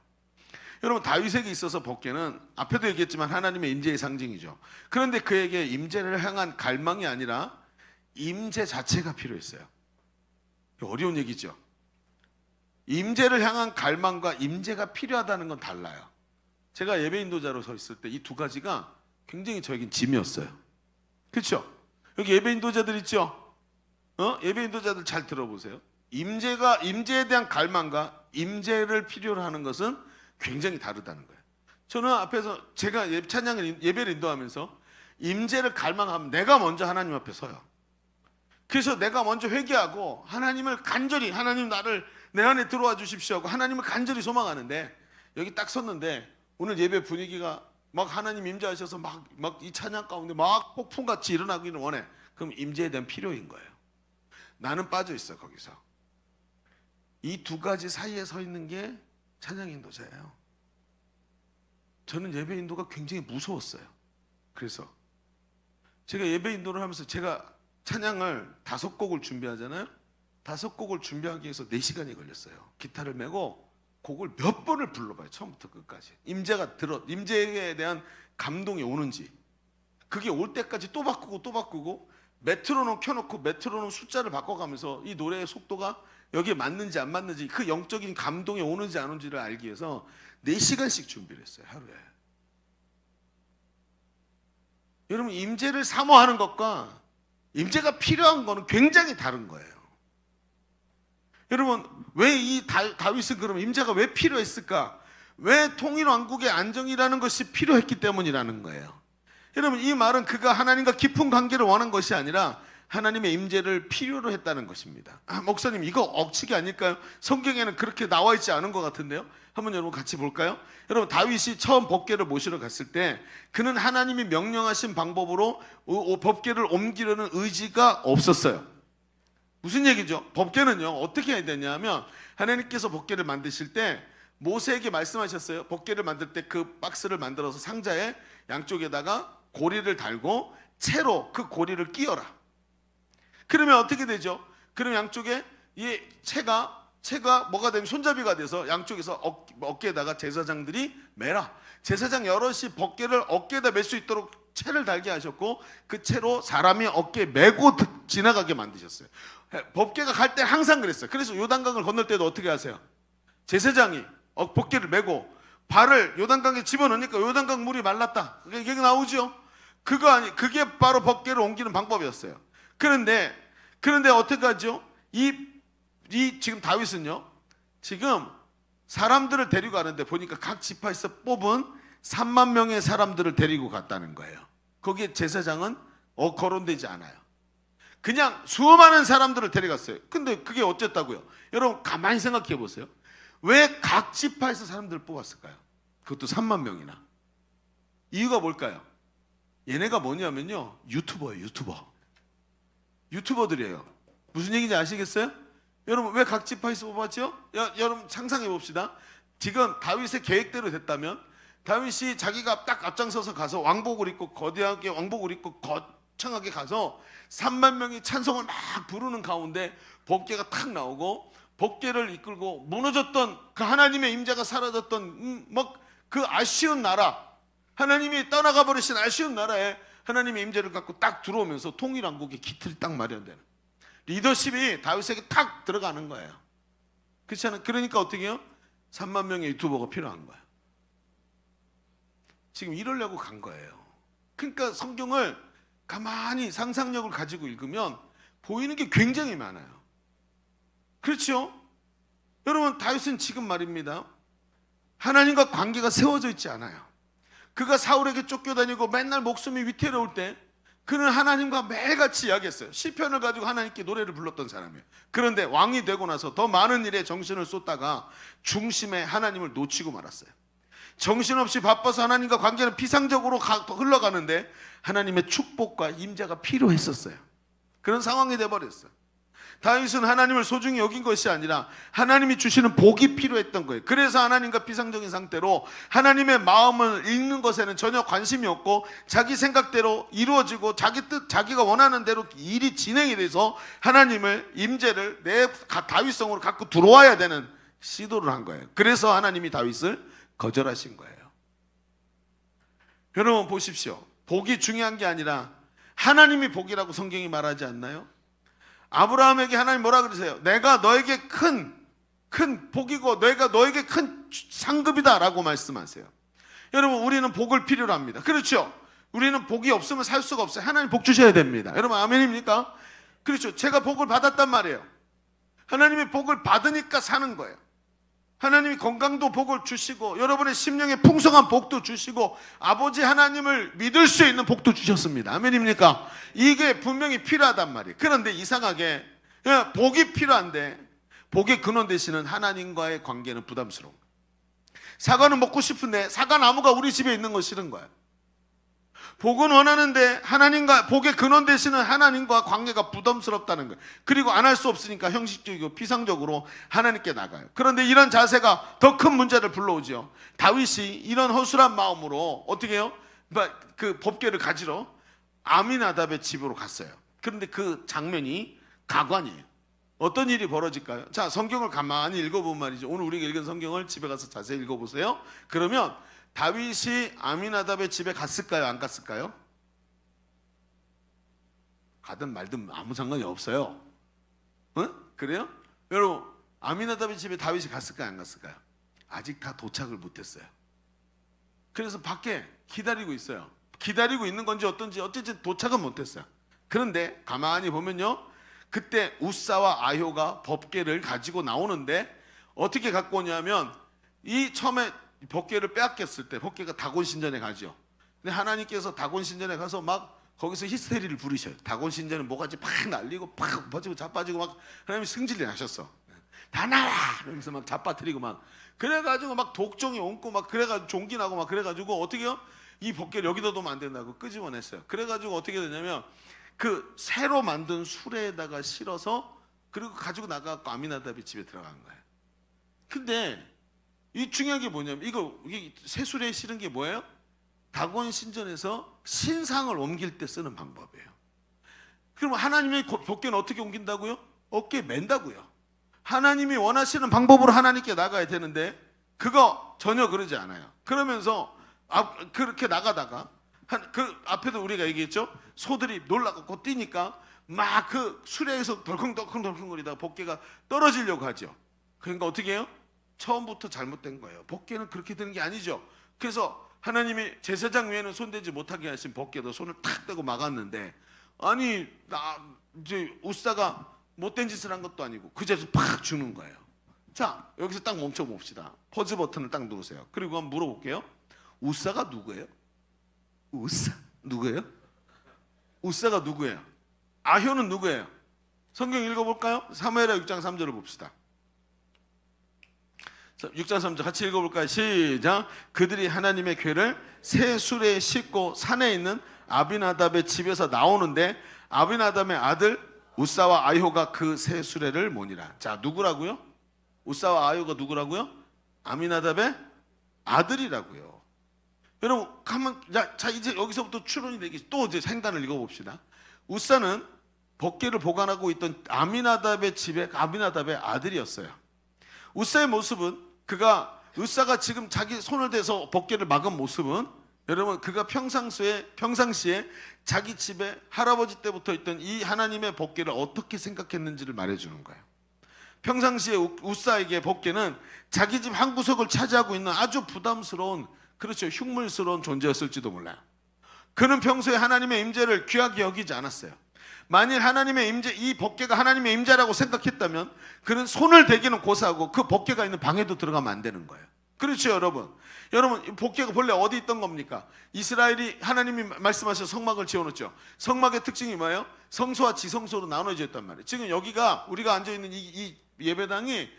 여러분, 다윗에게 있어서 법궤는 앞에도 얘기했지만 하나님의 임재의 상징이죠. 그런데 그에게 임재를 향한 갈망이 아니라 임재 자체가 필요했어요. 어려운 얘기죠. 임재를 향한 갈망과 임재가 필요하다는 건 달라요. 제가 예배 인도자로 서 있을 때 이 두 가지가 굉장히 저에겐 짐이었어요. 그렇죠? 여기 예배 인도자들 있죠? 예배 인도자들 잘 들어보세요. 임재에 대한 갈망과 임재를 필요로 하는 것은 굉장히 다르다는 거예요. 저는 앞에서 제가 찬양을 예배를 인도하면서 임재를 갈망하면 내가 먼저 하나님 앞에 서요. 그래서 내가 먼저 회개하고 하나님을 간절히, 하나님 나를 내 안에 들어와 주십시오 하고 하나님을 간절히 소망하는데, 여기 딱 섰는데 오늘 예배 분위기가 막 하나님 임재하셔서 막 이 찬양 가운데 막 폭풍같이 일어나기를 원해. 그럼 임재에 대한 필요인 거예요. 나는 빠져 있어 거기서. 이 두 가지 사이에 서 있는 게 찬양 인도자예요. 저는 예배 인도가 굉장히 무서웠어요. 그래서 제가 예배 인도를 하면서 제가 찬양을 5곡을 준비하잖아요. 5곡을 준비하기 위해서 4시간이 걸렸어요. 기타를 메고 곡을 몇 번을 불러봐요. 처음부터 끝까지. 임재에 대한 감동이 오는지, 그게 올 때까지 또 바꾸고 메트로놈 켜놓고 메트로놈 숫자를 바꿔가면서 이 노래의 속도가 여기에 맞는지 안 맞는지, 그 영적인 감동이 오는지 안 오는지를 알기 위해서 4시간씩 준비를 했어요. 하루에. 여러분, 임재를 사모하는 것과 임재가 필요한 거는 굉장히 다른 거예요. 여러분, 왜 이 다윗은 그러면 임재가 왜 필요했을까? 왜 통일왕국의 안정이라는 것이 필요했기 때문이라는 거예요. 여러분, 이 말은 그가 하나님과 깊은 관계를 원한 것이 아니라 하나님의 임재를 필요로 했다는 것입니다. 목사님, 이거 억측이 아닐까요? 성경에는 그렇게 나와 있지 않은 것 같은데요. 한번 여러분 같이 볼까요? 여러분, 다윗이 처음 법궤를 모시러 갔을 때 그는 하나님이 명령하신 방법으로 법궤를 옮기려는 의지가 없었어요. 무슨 얘기죠? 법궤는요, 어떻게 해야 되냐면, 하나님께서 법궤를 만드실 때 모세에게 말씀하셨어요. 법궤를 만들 때 그 박스를 만들어서 상자에 양쪽에다가 고리를 달고 채로 그 고리를 끼워라. 그러면 어떻게 되죠? 그럼 양쪽에 이 채가 뭐가 되면 손잡이가 돼서 양쪽에서 어깨에다가 제사장들이 매라. 제사장 여럿이 법궤를 어깨에다 맬 수 있도록 채를 달게 하셨고, 그 채로 사람이 어깨에 메고 지나가게 만드셨어요. 법궤가 갈 때 항상 그랬어요. 그래서 요단강을 건널 때도 어떻게 하세요? 제사장이 법궤를 메고 발을 요단강에 집어넣으니까 요단강 물이 말랐다. 그게 나오죠? 그게 바로 법궤를 옮기는 방법이었어요. 그런데 어떻게 하죠? 지금 다윗은요, 지금 사람들을 데리고 가는데 보니까 각 지파에서 뽑은 3만 명의 사람들을 데리고 갔다는 거예요. 거기에 제사장은 거론되지 않아요. 그냥 수많은 사람들을 데려갔어요. 근데 그게 어쨌다고요? 여러분, 가만히 생각해 보세요. 왜 각 지파에서 사람들을 뽑았을까요? 그것도 3만 명이나. 이유가 뭘까요? 얘네가 뭐냐면요, 유튜버예요. 유튜버들이에요. 무슨 얘기인지 아시겠어요? 여러분, 왜 각 지파에서 뽑았죠? 여러분 상상해 봅시다. 지금 다윗의 계획대로 됐다면 다윗이 자기가 딱 앞장서서 가서 왕복을 입고, 거대하게 왕복을 입고 거창하게 가서 3만 명이 찬송을 막 부르는 가운데 법궤가 탁 나오고, 법궤를 이끌고 무너졌던 그 하나님의 임재가 사라졌던 그 아쉬운 나라, 하나님이 떠나가 버리신 아쉬운 나라에 하나님의 임재를 갖고 딱 들어오면서 통일왕국의 기틀이 딱 마련되는 리더십이 다윗에게 탁 들어가는 거예요. 그렇지 않아요? 그러니까 어떻게 해요? 3만 명의 유튜버가 필요한 거예요. 지금 이러려고 간 거예요. 그러니까 성경을 가만히 상상력을 가지고 읽으면 보이는 게 굉장히 많아요. 그렇죠? 여러분, 다윗은 지금 말입니다, 하나님과 관계가 세워져 있지 않아요. 그가 사울에게 쫓겨다니고 맨날 목숨이 위태로울 때 그는 하나님과 매일같이 이야기했어요. 시편을 가지고 하나님께 노래를 불렀던 사람이에요. 그런데 왕이 되고 나서 더 많은 일에 정신을 쏟다가 중심에 하나님을 놓치고 말았어요. 정신없이 바빠서 하나님과 관계는 비상적으로 흘러가는데 하나님의 축복과 임재가 필요했었어요. 그런 상황이 돼버렸어요. 다윗은 하나님을 소중히 여긴 것이 아니라 하나님이 주시는 복이 필요했던 거예요. 그래서 하나님과 비상적인 상태로 하나님의 마음을 읽는 것에는 전혀 관심이 없고, 자기 생각대로 이루어지고 자기 뜻, 자기가 원하는 대로 일이 진행이 돼서 하나님을, 임재를 내 다윗성으로 갖고 들어와야 되는 시도를 한 거예요. 그래서 하나님이 다윗을 거절하신 거예요. 여러분 보십시오. 복이 중요한 게 아니라 하나님이 복이라고 성경이 말하지 않나요? 아브라함에게 하나님 뭐라 그러세요? 내가 너에게 큰 복이고 내가 너에게 큰 상급이다 라고 말씀하세요. 여러분, 우리는 복을 필요로 합니다. 그렇죠? 우리는 복이 없으면 살 수가 없어요. 하나님 복 주셔야 됩니다. 여러분 아멘입니까? 그렇죠? 제가 복을 받았단 말이에요. 하나님의 복을 받으니까 사는 거예요. 하나님이 건강도 복을 주시고 여러분의 심령에 풍성한 복도 주시고 아버지 하나님을 믿을 수 있는 복도 주셨습니다. 아멘입니까? 이게 분명히 필요하단 말이에요. 그런데 이상하게 복이 필요한데 복의 근원 되시는 하나님과의 관계는 부담스러운 거예요. 사과는 먹고 싶은데 사과나무가 우리 집에 있는 거 싫은 거예요. 복은 원하는데 하나님과 복의 근원 되시는 하나님과 관계가 부담스럽다는 거예요. 그리고 안 할 수 없으니까 형식적이고 피상적으로 하나님께 나가요. 그런데 이런 자세가 더 큰 문제를 불러오죠. 다윗이 이런 허술한 마음으로 어떻게 해요? 그 법궤를 가지러 아미나답의 집으로 갔어요. 그런데 그 장면이 가관이에요. 어떤 일이 벌어질까요? 자, 성경을 가만히 읽어보면 말이죠. 오늘 우리가 읽은 성경을 집에 가서 자세히 읽어보세요. 그러면 다윗이 아미나답의 집에 갔을까요? 안 갔을까요? 가든 말든 아무 상관이 없어요. 응? 그래요? 여러분, 아미나답의 집에 다윗이 갔을까요? 안 갔을까요? 아직 다 도착을 못했어요. 그래서 밖에 기다리고 있어요. 기다리고 있는 건지 어쨌든 도착은 못했어요. 그런데 가만히 보면요, 그때 우사와 아효가 법궤를 가지고 나오는데 어떻게 갖고 오냐면 이 처음에 법궤를 빼앗겼을 때 법궤가 다곤 신전에 가죠. 근데 하나님께서 다곤 신전에 가서 막 거기서 히스테리를 부리셔요. 다곤 신전에 뭐가지 팍 날리고 팍 퍼지고 자빠지고 막 하나님이 승질이 나셨어. 다 나와! 그러면서 막 자빠뜨리고 막 그래가지고 막 독종이 옮고 막 그래가지고 종기 나고 막 그래가지고 어떻게 해요? 이 법궤를 여기다 두면 안 된다고 끄집어냈어요. 그래가지고 어떻게 되냐면 그 새로 만든 수레에다가 실어서 그리고 가지고 나가고 아미나답이 집에 들어간 거예요. 근데 이 중요한 게 뭐냐면 이게 새 수레에 실은 게 뭐예요? 다곤 신전에서 신상을 옮길 때 쓰는 방법이에요. 그럼 하나님의 법궤는 어떻게 옮긴다고요? 어깨에 맨다고요. 하나님이 원하시는 방법으로 하나님께 나가야 되는데 그거 전혀 그러지 않아요. 그러면서 그렇게 나가다가 그 앞에도 우리가 얘기했죠. 소들이 놀라갖고 뛰니까 막 그 수레에서 덜컹덜컹거리다가 법궤가 떨어지려고 하죠. 그러니까 어떻게 해요? 처음부터 잘못된 거예요. 법궤는 그렇게 되는 게 아니죠. 그래서 하나님이 제사장 위에는 손대지 못하게 하신 법궤도 손을 탁 대고 막았는데 아니 이제 우사가 못된 짓을 한 것도 아니고 그 자리에서 팍 주는 거예요. 자, 여기서 딱 멈춰 봅시다. 퍼즈 버튼을 딱 누르세요. 그리고 한번 물어볼게요. 우사가 누구예요? 우사 누구예요? 우사가 누구예요? 아효는 누구예요? 성경 읽어볼까요? 사무엘하 6장 3절을 봅시다. 6장 3절 같이 읽어볼까요? 시작. 그들이 하나님의 궤를 새 수레에 싣고 산에 있는 아비나답의 집에서 나오는데 아비나답의 아들 우사와 아효가 그 새 수레를 모니라. 자, 누구라고요? 우사와 아효가 누구라고요? 아미나답의 아들이라고요. 여러분, 자 이제 여기서부터 추론이 되기 또 이제 생단을 읽어봅시다. 우사는 법궤를 보관하고 있던 아미나답의 집에 아미나답의 아들이었어요. 우사의 모습은 우사가 지금 자기 손을 대서 법궤를 막은 모습은 여러분 그가 평상시에 자기 집에 할아버지 때부터 있던 이 하나님의 법궤를 어떻게 생각했는지를 말해주는 거예요. 평상시에 우사에게 법궤는 자기 집 한 구석을 차지하고 있는 아주 부담스러운 그렇죠 흉물스러운 존재였을지도 몰라요. 그는 평소에 하나님의 임재를 귀하게 여기지 않았어요. 만일 하나님의 임재, 이 법궤가 하나님의 임재라고 생각했다면 그는 손을 대기는 고사하고 그 법궤가 있는 방에도 들어가면 안 되는 거예요. 그렇죠, 여러분. 여러분, 법궤가 본래 어디 있던 겁니까? 이스라엘이 하나님이 말씀하셔서 성막을 지어놓죠. 성막의 특징이 뭐예요? 성소와 지성소로 나눠져 있단 말이에요. 지금 여기가 우리가 앉아 있는 이 예배당이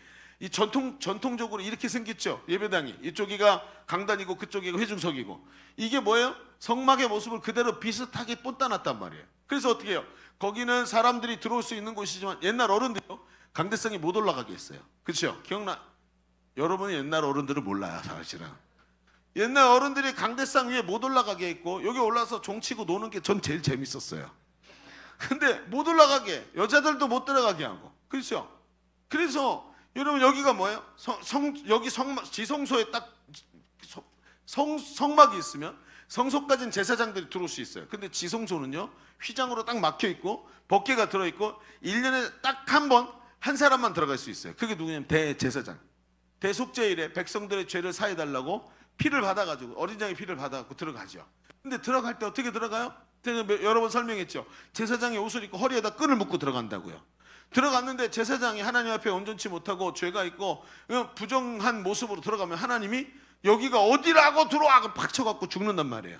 이 전통적으로 이렇게 생겼죠. 예배당이 이쪽이가 강단이고 그쪽이가 회중석이고 이게 뭐예요? 성막의 모습을 그대로 비슷하게 본따놨단 말이에요. 그래서 어떻게 해요? 거기는 사람들이 들어올 수 있는 곳이지만 옛날 어른들요 강대상에 못 올라가게 했어요. 그렇죠? 기억나? 여러분이 옛날 어른들을 몰라요, 사실은. 옛날 어른들이 강대상 위에 못 올라가게 했고 여기 올라서 종치고 노는 게 전 제일 재밌었어요. 근데 못 올라가게 여자들도 못 들어가게 하고 그렇죠? 그래서 여러분 여기가 뭐예요? 여기 지성소에 딱 성막이 있으면 성소까지는 제사장들이 들어올 수 있어요. 근데 지성소는요 휘장으로 딱 막혀 있고 법궤가 들어 있고 1년에 딱 한 사람만 들어갈 수 있어요. 그게 누구냐면 대제사장. 대속죄일에 백성들의 죄를 사해 달라고 피를 받아가지고 어린 양의 피를 받아갖고 들어가죠. 근데 들어갈 때 어떻게 들어가요? 제가 여러 번 설명했죠. 제사장이 옷을 입고 허리에다 끈을 묶고 들어간다고요. 들어갔는데 제사장이 하나님 앞에 온전치 못하고 죄가 있고 부정한 모습으로 들어가면 하나님이 여기가 어디라고 들어와 팍 쳐갖고 죽는단 말이에요.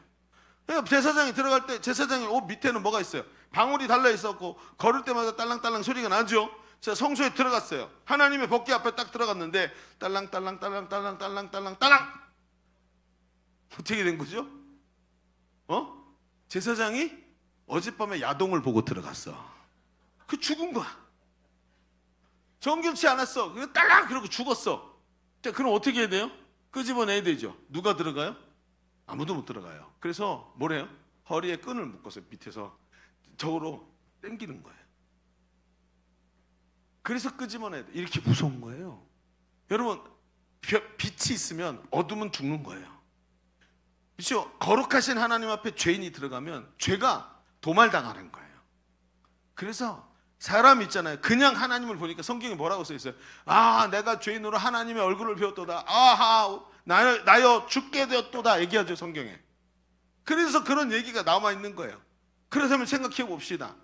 그러니까 제사장이 들어갈 때 제사장의 옷 밑에는 뭐가 있어요? 방울이 달려 있었고 걸을 때마다 딸랑딸랑 소리가 나죠. 자, 성소에 들어갔어요. 하나님의 법궤 앞에 딱 들어갔는데 딸랑딸랑 어떻게 된 거죠? 제사장이 어젯밤에 야동을 보고 들어갔어. 그 죽은 거야. 정결치 않았어. 그냥 딸랑 그러고 죽었어. 자, 그럼 어떻게 해야 돼요? 끄집어내야 되죠. 누가 들어가요? 아무도 못 들어가요. 그래서 뭐래요? 허리에 끈을 묶어서 밑에서 저으로 당기는 거예요. 그래서 끄집어내야 돼. 이렇게 무서운 거예요. 여러분, 빛이 있으면 어둠은 죽는 거예요. 그렇죠? 거룩하신 하나님 앞에 죄인이 들어가면 죄가 도말당하는 거예요. 그래서 사람 있잖아요. 그냥 하나님을 보니까 성경에 뭐라고 써 있어요? 아, 내가 죄인으로 하나님의 얼굴을 배웠도다. 아하, 나여 죽게 되었도다. 얘기하죠, 성경에. 그래서 그런 얘기가 남아 있는 거예요. 그렇다면 생각해 봅시다.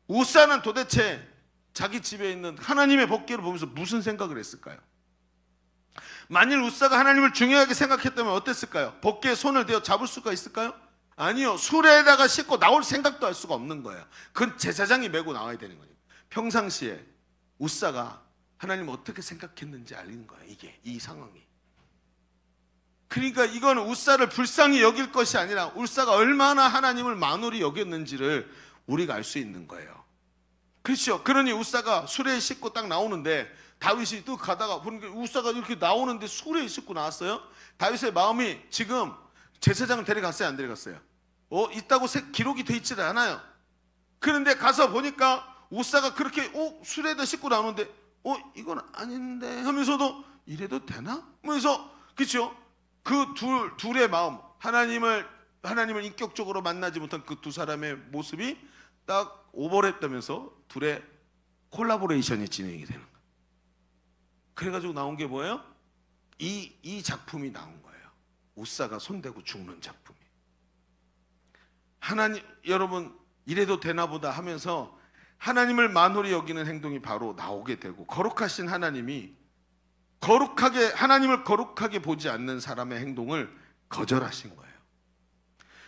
우사는 도대체 자기 집에 있는 하나님의 법궤를 보면서 무슨 생각을 했을까요? 만일 우사가 하나님을 중요하게 생각했다면 어땠을까요? 법궤에 손을 대어 잡을 수가 있을까요? 아니요. 수레에다가 싣고 나올 생각도 할 수가 없는 거예요. 그건 제사장이 메고 나와야 되는 거예요. 평상시에 우사가 하나님 어떻게 생각했는지 알리는 거예요. 이 상황이. 그러니까 이건 우사를 불쌍히 여길 것이 아니라 우사가 얼마나 하나님을 만홀히 여겼는지를 우리가 알 수 있는 거예요. 그렇죠. 그러니 우사가 수레에 싣고 딱 나오는데 다윗이 또 가다가 보니까 우사가 이렇게 나오는데 수레에 싣고 나왔어요. 다윗의 마음이 지금 제사장을 데려갔어요, 안 데려갔어요? 있다고 기록이 돼 있지 않아요. 그런데 가서 보니까 우사가 그렇게 수레에다 싣고 나오는데 이건 아닌데 하면서도 이래도 되나? 하면서 그렇죠. 그 둘의 마음, 하나님을 인격적으로 만나지 못한 그 두 사람의 모습이 딱 오버랩되면서 둘의 콜라보레이션이 진행이 되는 거예요. 그래가지고 나온 게 뭐예요? 이 작품이 나온 거예요. 우사가 손대고 죽는 작품이. 하나님, 여러분 이래도 되나 보다 하면서 하나님을 만홀히 여기는 행동이 바로 나오게 되고, 거룩하신 하나님이 하나님을 거룩하게 보지 않는 사람의 행동을 거절하신 거예요.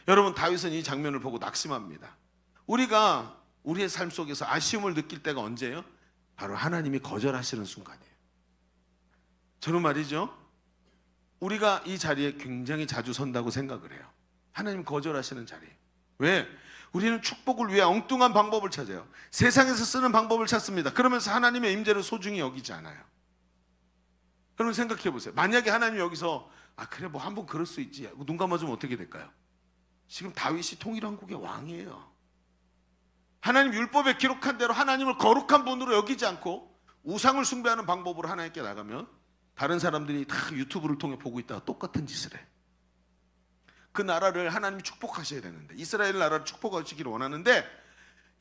여러분, 다윗은 이 장면을 보고 낙심합니다. 우리가 우리의 삶 속에서 아쉬움을 느낄 때가 언제예요? 바로 하나님이 거절하시는 순간이에요. 저는 말이죠, 우리가 이 자리에 굉장히 자주 선다고 생각을 해요. 하나님 거절하시는 자리. 왜? 우리는 축복을 위해 엉뚱한 방법을 찾아요. 세상에서 쓰는 방법을 찾습니다. 그러면서 하나님의 임재를 소중히 여기지 않아요. 그러면 생각해 보세요. 만약에 하나님이 여기서 그래 뭐 한번 그럴 수 있지, 눈 감아주면 어떻게 될까요? 지금 다윗이 통일왕국의 왕이에요. 하나님 율법에 기록한 대로 하나님을 거룩한 분으로 여기지 않고 우상을 숭배하는 방법으로 하나님께 나가면 다른 사람들이 다 유튜브를 통해 보고 있다가 똑같은 짓을 해. 그 나라를 하나님이 축복하셔야 되는데, 이스라엘 나라를 축복하시기를 원하는데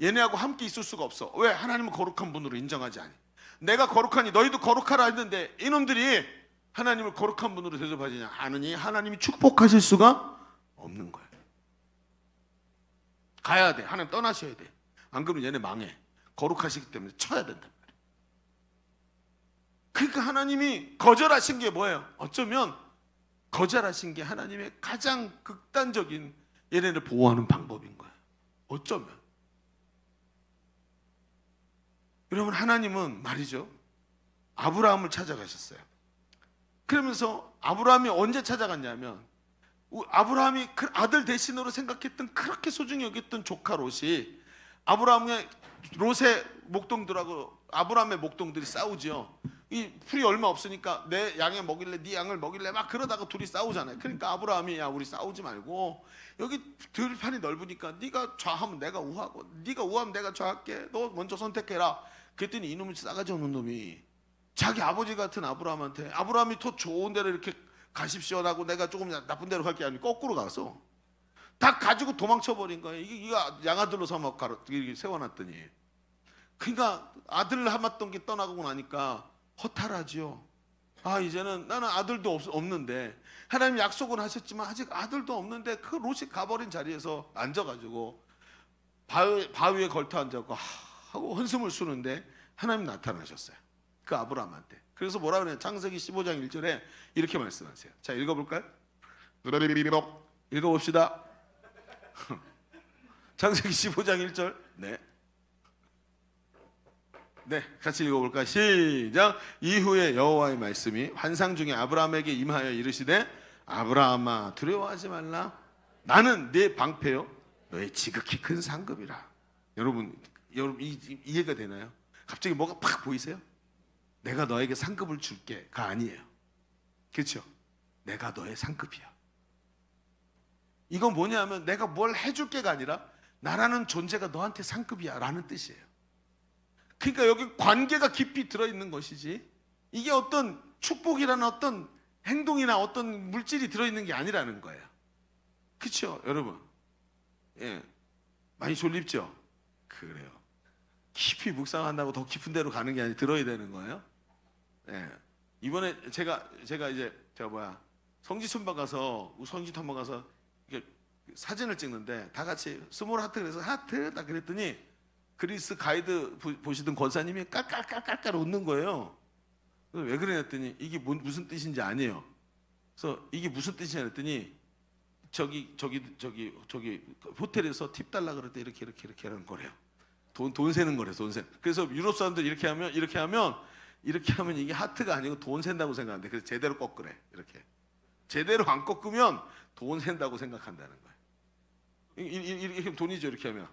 얘네하고 함께 있을 수가 없어. 왜? 하나님을 거룩한 분으로 인정하지 않니? 내가 거룩하니 너희도 거룩하라 했는데 이놈들이 하나님을 거룩한 분으로 대접하지 않으니 하나님이 축복하실 수가 없는 거예요. 가야 돼. 하나님 떠나셔야 돼. 안 그러면 얘네 망해. 거룩하시기 때문에 쳐야 된단 말이에요. 그러니까 하나님이 거절하신 게 뭐예요? 어쩌면 거절하신 게 하나님의 가장 극단적인 얘네를 보호하는 방법인 거예요. 어쩌면. 여러분, 하나님은 말이죠, 아브라함을 찾아가셨어요. 그러면서 아브라함이 언제 찾아갔냐면, 아브라함이 그 아들 대신으로 생각했던, 그렇게 소중히 여겼던 조카 롯이 아브라함의 롯의 목동들하고 아브라함의 목동들이 싸우죠. 이 풀이 얼마 없으니까 내 양을 먹일래, 네 양을 먹일래 막 그러다가 둘이 싸우잖아요. 그러니까 아브라함이 우리 싸우지 말고 여기 들판이 넓으니까 네가 좌하면 내가 우하고 네가 우하면 내가 좌할게. 너 먼저 선택해라. 그랬더니 이놈이 싸가지 없는 놈이 자기 아버지 같은 아브라함한테, 아브라함이 더 좋은 데를 이렇게 가십시오 하고 내가 조금 나쁜 데로 갈게 아니고 거꾸로 가서 다 가지고 도망쳐버린 거예요. 이게 양아들로 삼아 세워놨더니. 그러니까 아들 남았던 게 떠나고 나니까 허탈하지요. 이제는 나는 아들도 없는데, 하나님 약속은 하셨지만 아직 아들도 없는데, 그 롯이 가버린 자리에서 앉아가지고 바위에 걸터 앉아고 하고 한숨을 쉬는데 하나님 나타나셨어요. 그 아브라함한테. 그래서 뭐라 그래요? 창세기 15장 1절에 이렇게 말씀하세요. 자, 읽어볼까요? 읽어봅시다. 창세기 15장 1절. 네, 같이 읽어볼까? 시작. 이후에 여호와의 말씀이 환상 중에 아브라함에게 임하여 이르시되 아브라함아 두려워하지 말라. 나는 네 방패요 너의 지극히 큰 상급이라. 여러분 이해가 되나요? 갑자기 뭐가 팍 보이세요? 내가 너에게 상급을 줄게가 아니에요. 그렇죠? 내가 너의 상급이야. 이건 뭐냐면 내가 뭘 해줄게가 아니라 나라는 존재가 너한테 상급이야 라는 뜻이에요. 그러니까 여기 관계가 깊이 들어있는 것이지 이게 어떤 축복이라는 어떤 행동이나 어떤 물질이 들어있는 게 아니라는 거예요. 그렇죠 여러분? 예, 많이 졸립죠? 그래요. 깊이 묵상한다고 더 깊은 데로 가는 게 아니라 들어야 되는 거예요. 예, 이번에 제가 성지 순방 가서 성지 탐방 가서 이렇게 사진을 찍는데 다 같이 스몰 하트 그래서 하트 딱 그랬더니 그리스 가이드 보시던 권사님이 깔깔깔깔 웃는 거예요. 그래서 왜 그랬더니 이게 무슨 뜻인지 아니에요. 그래서 이게 무슨 뜻이냐 했더니 저기 호텔에서 팁 달라 그럴 때 이렇게 하는 거래요. 돈 세는 거래요. 돈 세. 그래서 유럽 사람들 이렇게 하면 이게 하트가 아니고 돈 센다고 생각하는데 그래서 제대로 꺾으래. 이렇게 제대로 안 꺾으면 돈 센다고 생각한다는 거예요. 이렇게 하면 돈이죠. 이렇게 하면.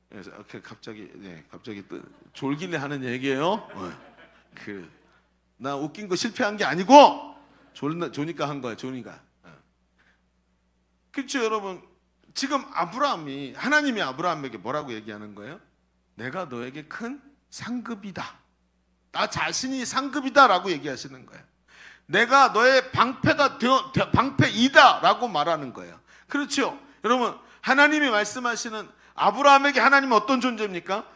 그래서 갑자기 졸길래 하는 얘기예요. 나 웃긴 거 실패한 게 아니고 조니까 한 거야. 조니까. 그렇죠 여러분. 지금 하나님이 아브라함에게 뭐라고 얘기하는 거예요? 내가 너에게 큰 상급이다. 나 자신이 상급이다라고 얘기하시는 거예요. 내가 너의 방패이다라고 말하는 거예요. 그렇죠 여러분. 하나님이 말씀하시는 아브라함에게 하나님은 어떤 존재입니까?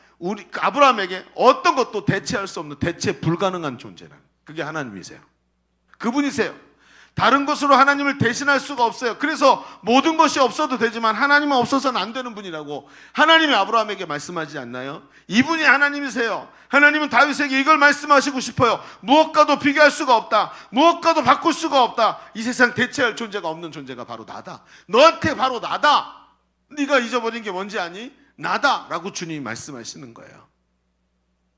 아브라함에게 어떤 것도 대체할 수 없는 대체 불가능한 존재란 그게 하나님이세요. 그분이세요. 다른 것으로 하나님을 대신할 수가 없어요. 그래서 모든 것이 없어도 되지만 하나님은 없어서는 안 되는 분이라고 하나님이 아브라함에게 말씀하지 않나요? 이분이 하나님이세요. 하나님은 다윗에게 이걸 말씀하시고 싶어요. 무엇과도 비교할 수가 없다. 무엇과도 바꿀 수가 없다. 이 세상 대체할 존재가 없는 존재가 바로 나다. 너한테 바로 나다. 네가 잊어버린 게 뭔지 아니? 나다라고 주님이 말씀하시는 거예요.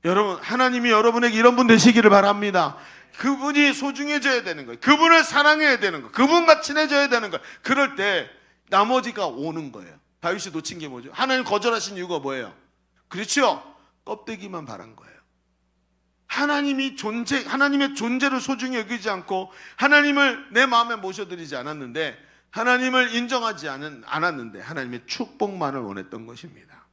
여러분 하나님이 여러분에게 이런 분 되시기를 바랍니다. 그분이 소중해져야 되는 거예요. 그분을 사랑해야 되는 거예요. 그분과 친해져야 되는 거예요. 그럴 때 나머지가 오는 거예요. 다윗이 놓친 게 뭐죠? 하나님 거절하신 이유가 뭐예요? 그렇죠? 껍데기만 바란 거예요. 하나님의 존재를 소중히 여기지 않고 하나님을 내 마음에 모셔드리지 않았는데 하나님을 인정하지 않았는데 하나님의 축복만을 원했던 것입니다.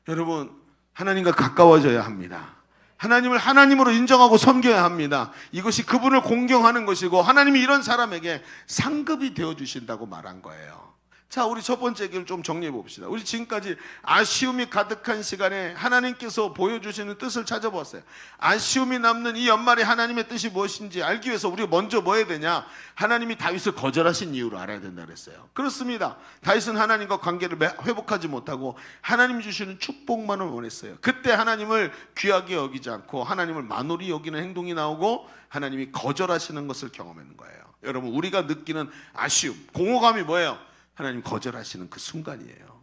여러분 하나님과 가까워져야 합니다. 하나님을 하나님으로 인정하고 섬겨야 합니다. 이것이 그분을 공경하는 것이고 하나님이 이런 사람에게 상급이 되어주신다고 말한 거예요. 자, 우리 첫 번째 얘기를 좀 정리해 봅시다. 우리 지금까지 아쉬움이 가득한 시간에 하나님께서 보여주시는 뜻을 찾아보았어요. 아쉬움이 남는 이 연말에 하나님의 뜻이 무엇인지 알기 위해서 우리가 먼저 뭐 해야 되냐? 하나님이 다윗을 거절하신 이유를 알아야 된다 그랬어요. 그렇습니다. 다윗은 하나님과 관계를 회복하지 못하고 하나님이 주시는 축복만을 원했어요. 그때 하나님을 귀하게 여기지 않고 하나님을 만홀히 여기는 행동이 나오고 하나님이 거절하시는 것을 경험하는 거예요. 여러분 우리가 느끼는 아쉬움, 공허감이 뭐예요? 하나님 거절하시는 그 순간이에요.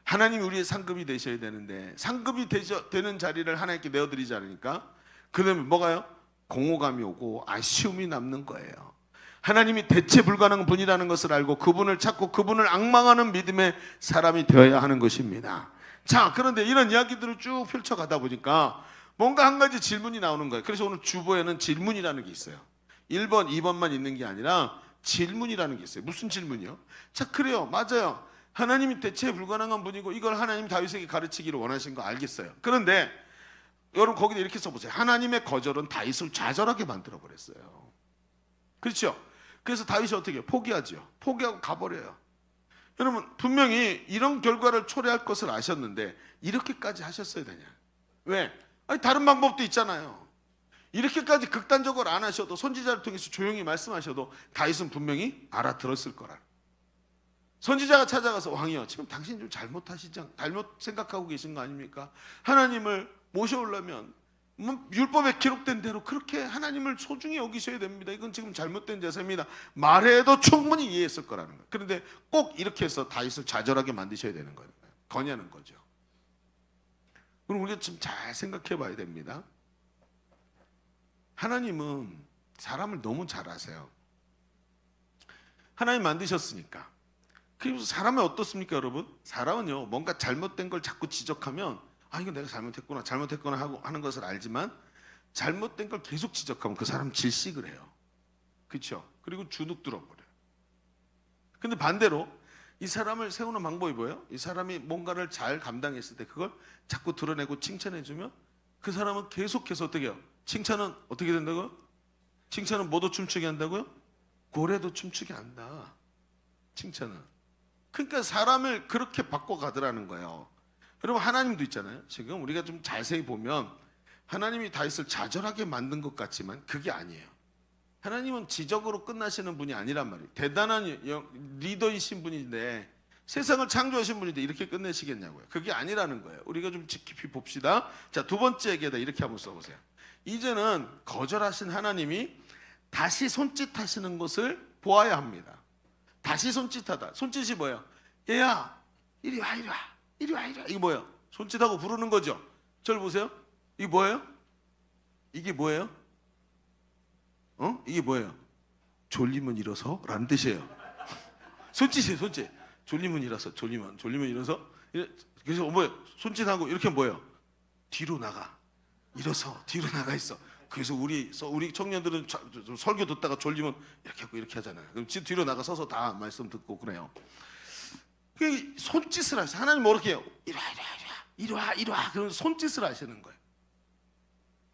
하나님이 우리의 상급이 되셔야 되는데 상급이 되는 자리를 하나님께 내어드리지 않으니까 그러면 뭐가요? 공허감이 오고 아쉬움이 남는 거예요. 하나님이 대체 불가능한 분이라는 것을 알고 그분을 찾고 그분을 앙망하는 믿음의 사람이 되어야 하는 것입니다. 자, 그런데 이런 이야기들을 쭉 펼쳐가다 보니까 뭔가 한 가지 질문이 나오는 거예요. 그래서 오늘 주보에는 질문이라는 게 있어요. 1번, 2번만 있는 게 아니라 질문이라는 게 있어요. 무슨 질문이요? 자, 그래요. 맞아요. 하나님이 대체 불가능한 분이고 이걸 하나님 다윗에게 가르치기를 원하신 거 알겠어요. 그런데 여러분 거기다 이렇게 써보세요. 하나님의 거절은 다윗을 좌절하게 만들어버렸어요. 그렇죠? 그래서 다윗이 어떻게 해요? 포기하죠. 포기하고 가버려요. 여러분 분명히 이런 결과를 초래할 것을 아셨는데 이렇게까지 하셨어야 되냐? 왜? 아니 다른 방법도 있잖아요. 이렇게까지 극단적으로 안 하셔도 선지자를 통해서 조용히 말씀하셔도 다윗은 분명히 알아들었을 거라. 선지자가 찾아가서 왕이여 지금 당신 좀 잘못 생각하고 계신 거 아닙니까? 하나님을 모셔오려면 뭐 율법에 기록된 대로 그렇게 하나님을 소중히 여기셔야 됩니다. 이건 지금 잘못된 제사입니다. 말해도 충분히 이해했을 거라는 거예요. 그런데 꼭 이렇게 해서 다윗을 좌절하게 만드셔야 되는 거예요. 거냐는 거죠. 그럼 우리가 좀 잘 생각해 봐야 됩니다. 하나님은 사람을 너무 잘 아세요. 하나님 만드셨으니까. 그래서 사람이 어떻습니까, 여러분? 사람은요, 뭔가 잘못된 걸 자꾸 지적하면 이거 내가 잘못했구나 하고 하는 것을 알지만 잘못된 걸 계속 지적하면 그 사람 질식을 해요. 그렇죠? 그리고 주눅 들어버려요. 근데 반대로 이 사람을 세우는 방법이 뭐예요? 이 사람이 뭔가를 잘 감당했을 때 그걸 자꾸 드러내고 칭찬해주면 그 사람은 계속해서 어떻게 해요? 칭찬은 어떻게 된다고요? 칭찬은 뭐도 춤추게 한다고요? 고래도 춤추게 한다. 칭찬은. 그러니까 사람을 그렇게 바꿔가더라는 거예요. 여러분, 하나님도 있잖아요. 지금 우리가 좀 자세히 보면 하나님이 다윗을 좌절하게 만든 것 같지만 그게 아니에요. 하나님은 지적으로 끝나시는 분이 아니란 말이에요. 대단한 리더이신 분인데, 세상을 창조하신 분인데 이렇게 끝내시겠냐고요. 그게 아니라는 거예요. 우리가 좀 깊이 봅시다. 자, 두 번째 얘기에다 이렇게 한번 써보세요. 이제는 거절하신 하나님이 다시 손짓하시는 것을 보아야 합니다. 다시 손짓하다. 손짓이 뭐예요? 얘야, 이리 와, 이리 와, 이리 와, 이리 와. 이게 뭐예요? 손짓하고 부르는 거죠. 저를 보세요. 이게 뭐예요? 이게 뭐예요? 이게 뭐예요? 졸리면 일어서? 라는 뜻이에요. 손짓이에요, 손짓. 졸리면 일어서, 졸리면 일어서. 그래서 뭐예요? 손짓하고 이렇게 뭐예요? 뒤로 나가. 일어서, 뒤로 나가 있어. 그래서 우리 청년들은 설교 듣다가 졸리면 이렇게 하고 이렇게 하잖아요. 그럼 뒤로 나가 서서 다 말씀 듣고 그래요. 손짓을 하세요. 하나님 뭐 이렇게 해요? 이리 와. 그러면 손짓을 하시는 거예요.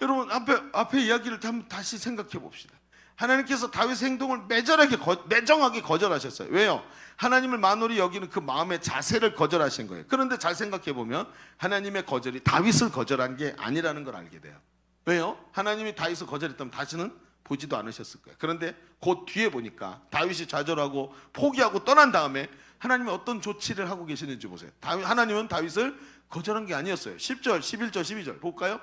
여러분, 앞에 이야기를 다시 생각해 봅시다. 하나님께서 다윗의 행동을 매정하게 거절하셨어요. 왜요? 하나님을 만홀히 여기는 그 마음의 자세를 거절하신 거예요. 그런데 잘 생각해 보면 하나님의 거절이 다윗을 거절한 게 아니라는 걸 알게 돼요. 왜요? 하나님이 다윗을 거절했다면 다시는 보지도 않으셨을 거예요. 그런데 그 뒤에 보니까 다윗이 좌절하고 포기하고 떠난 다음에 하나님이 어떤 조치를 하고 계시는지 보세요. 하나님은 다윗을 거절한 게 아니었어요. 10절, 11절, 12절 볼까요?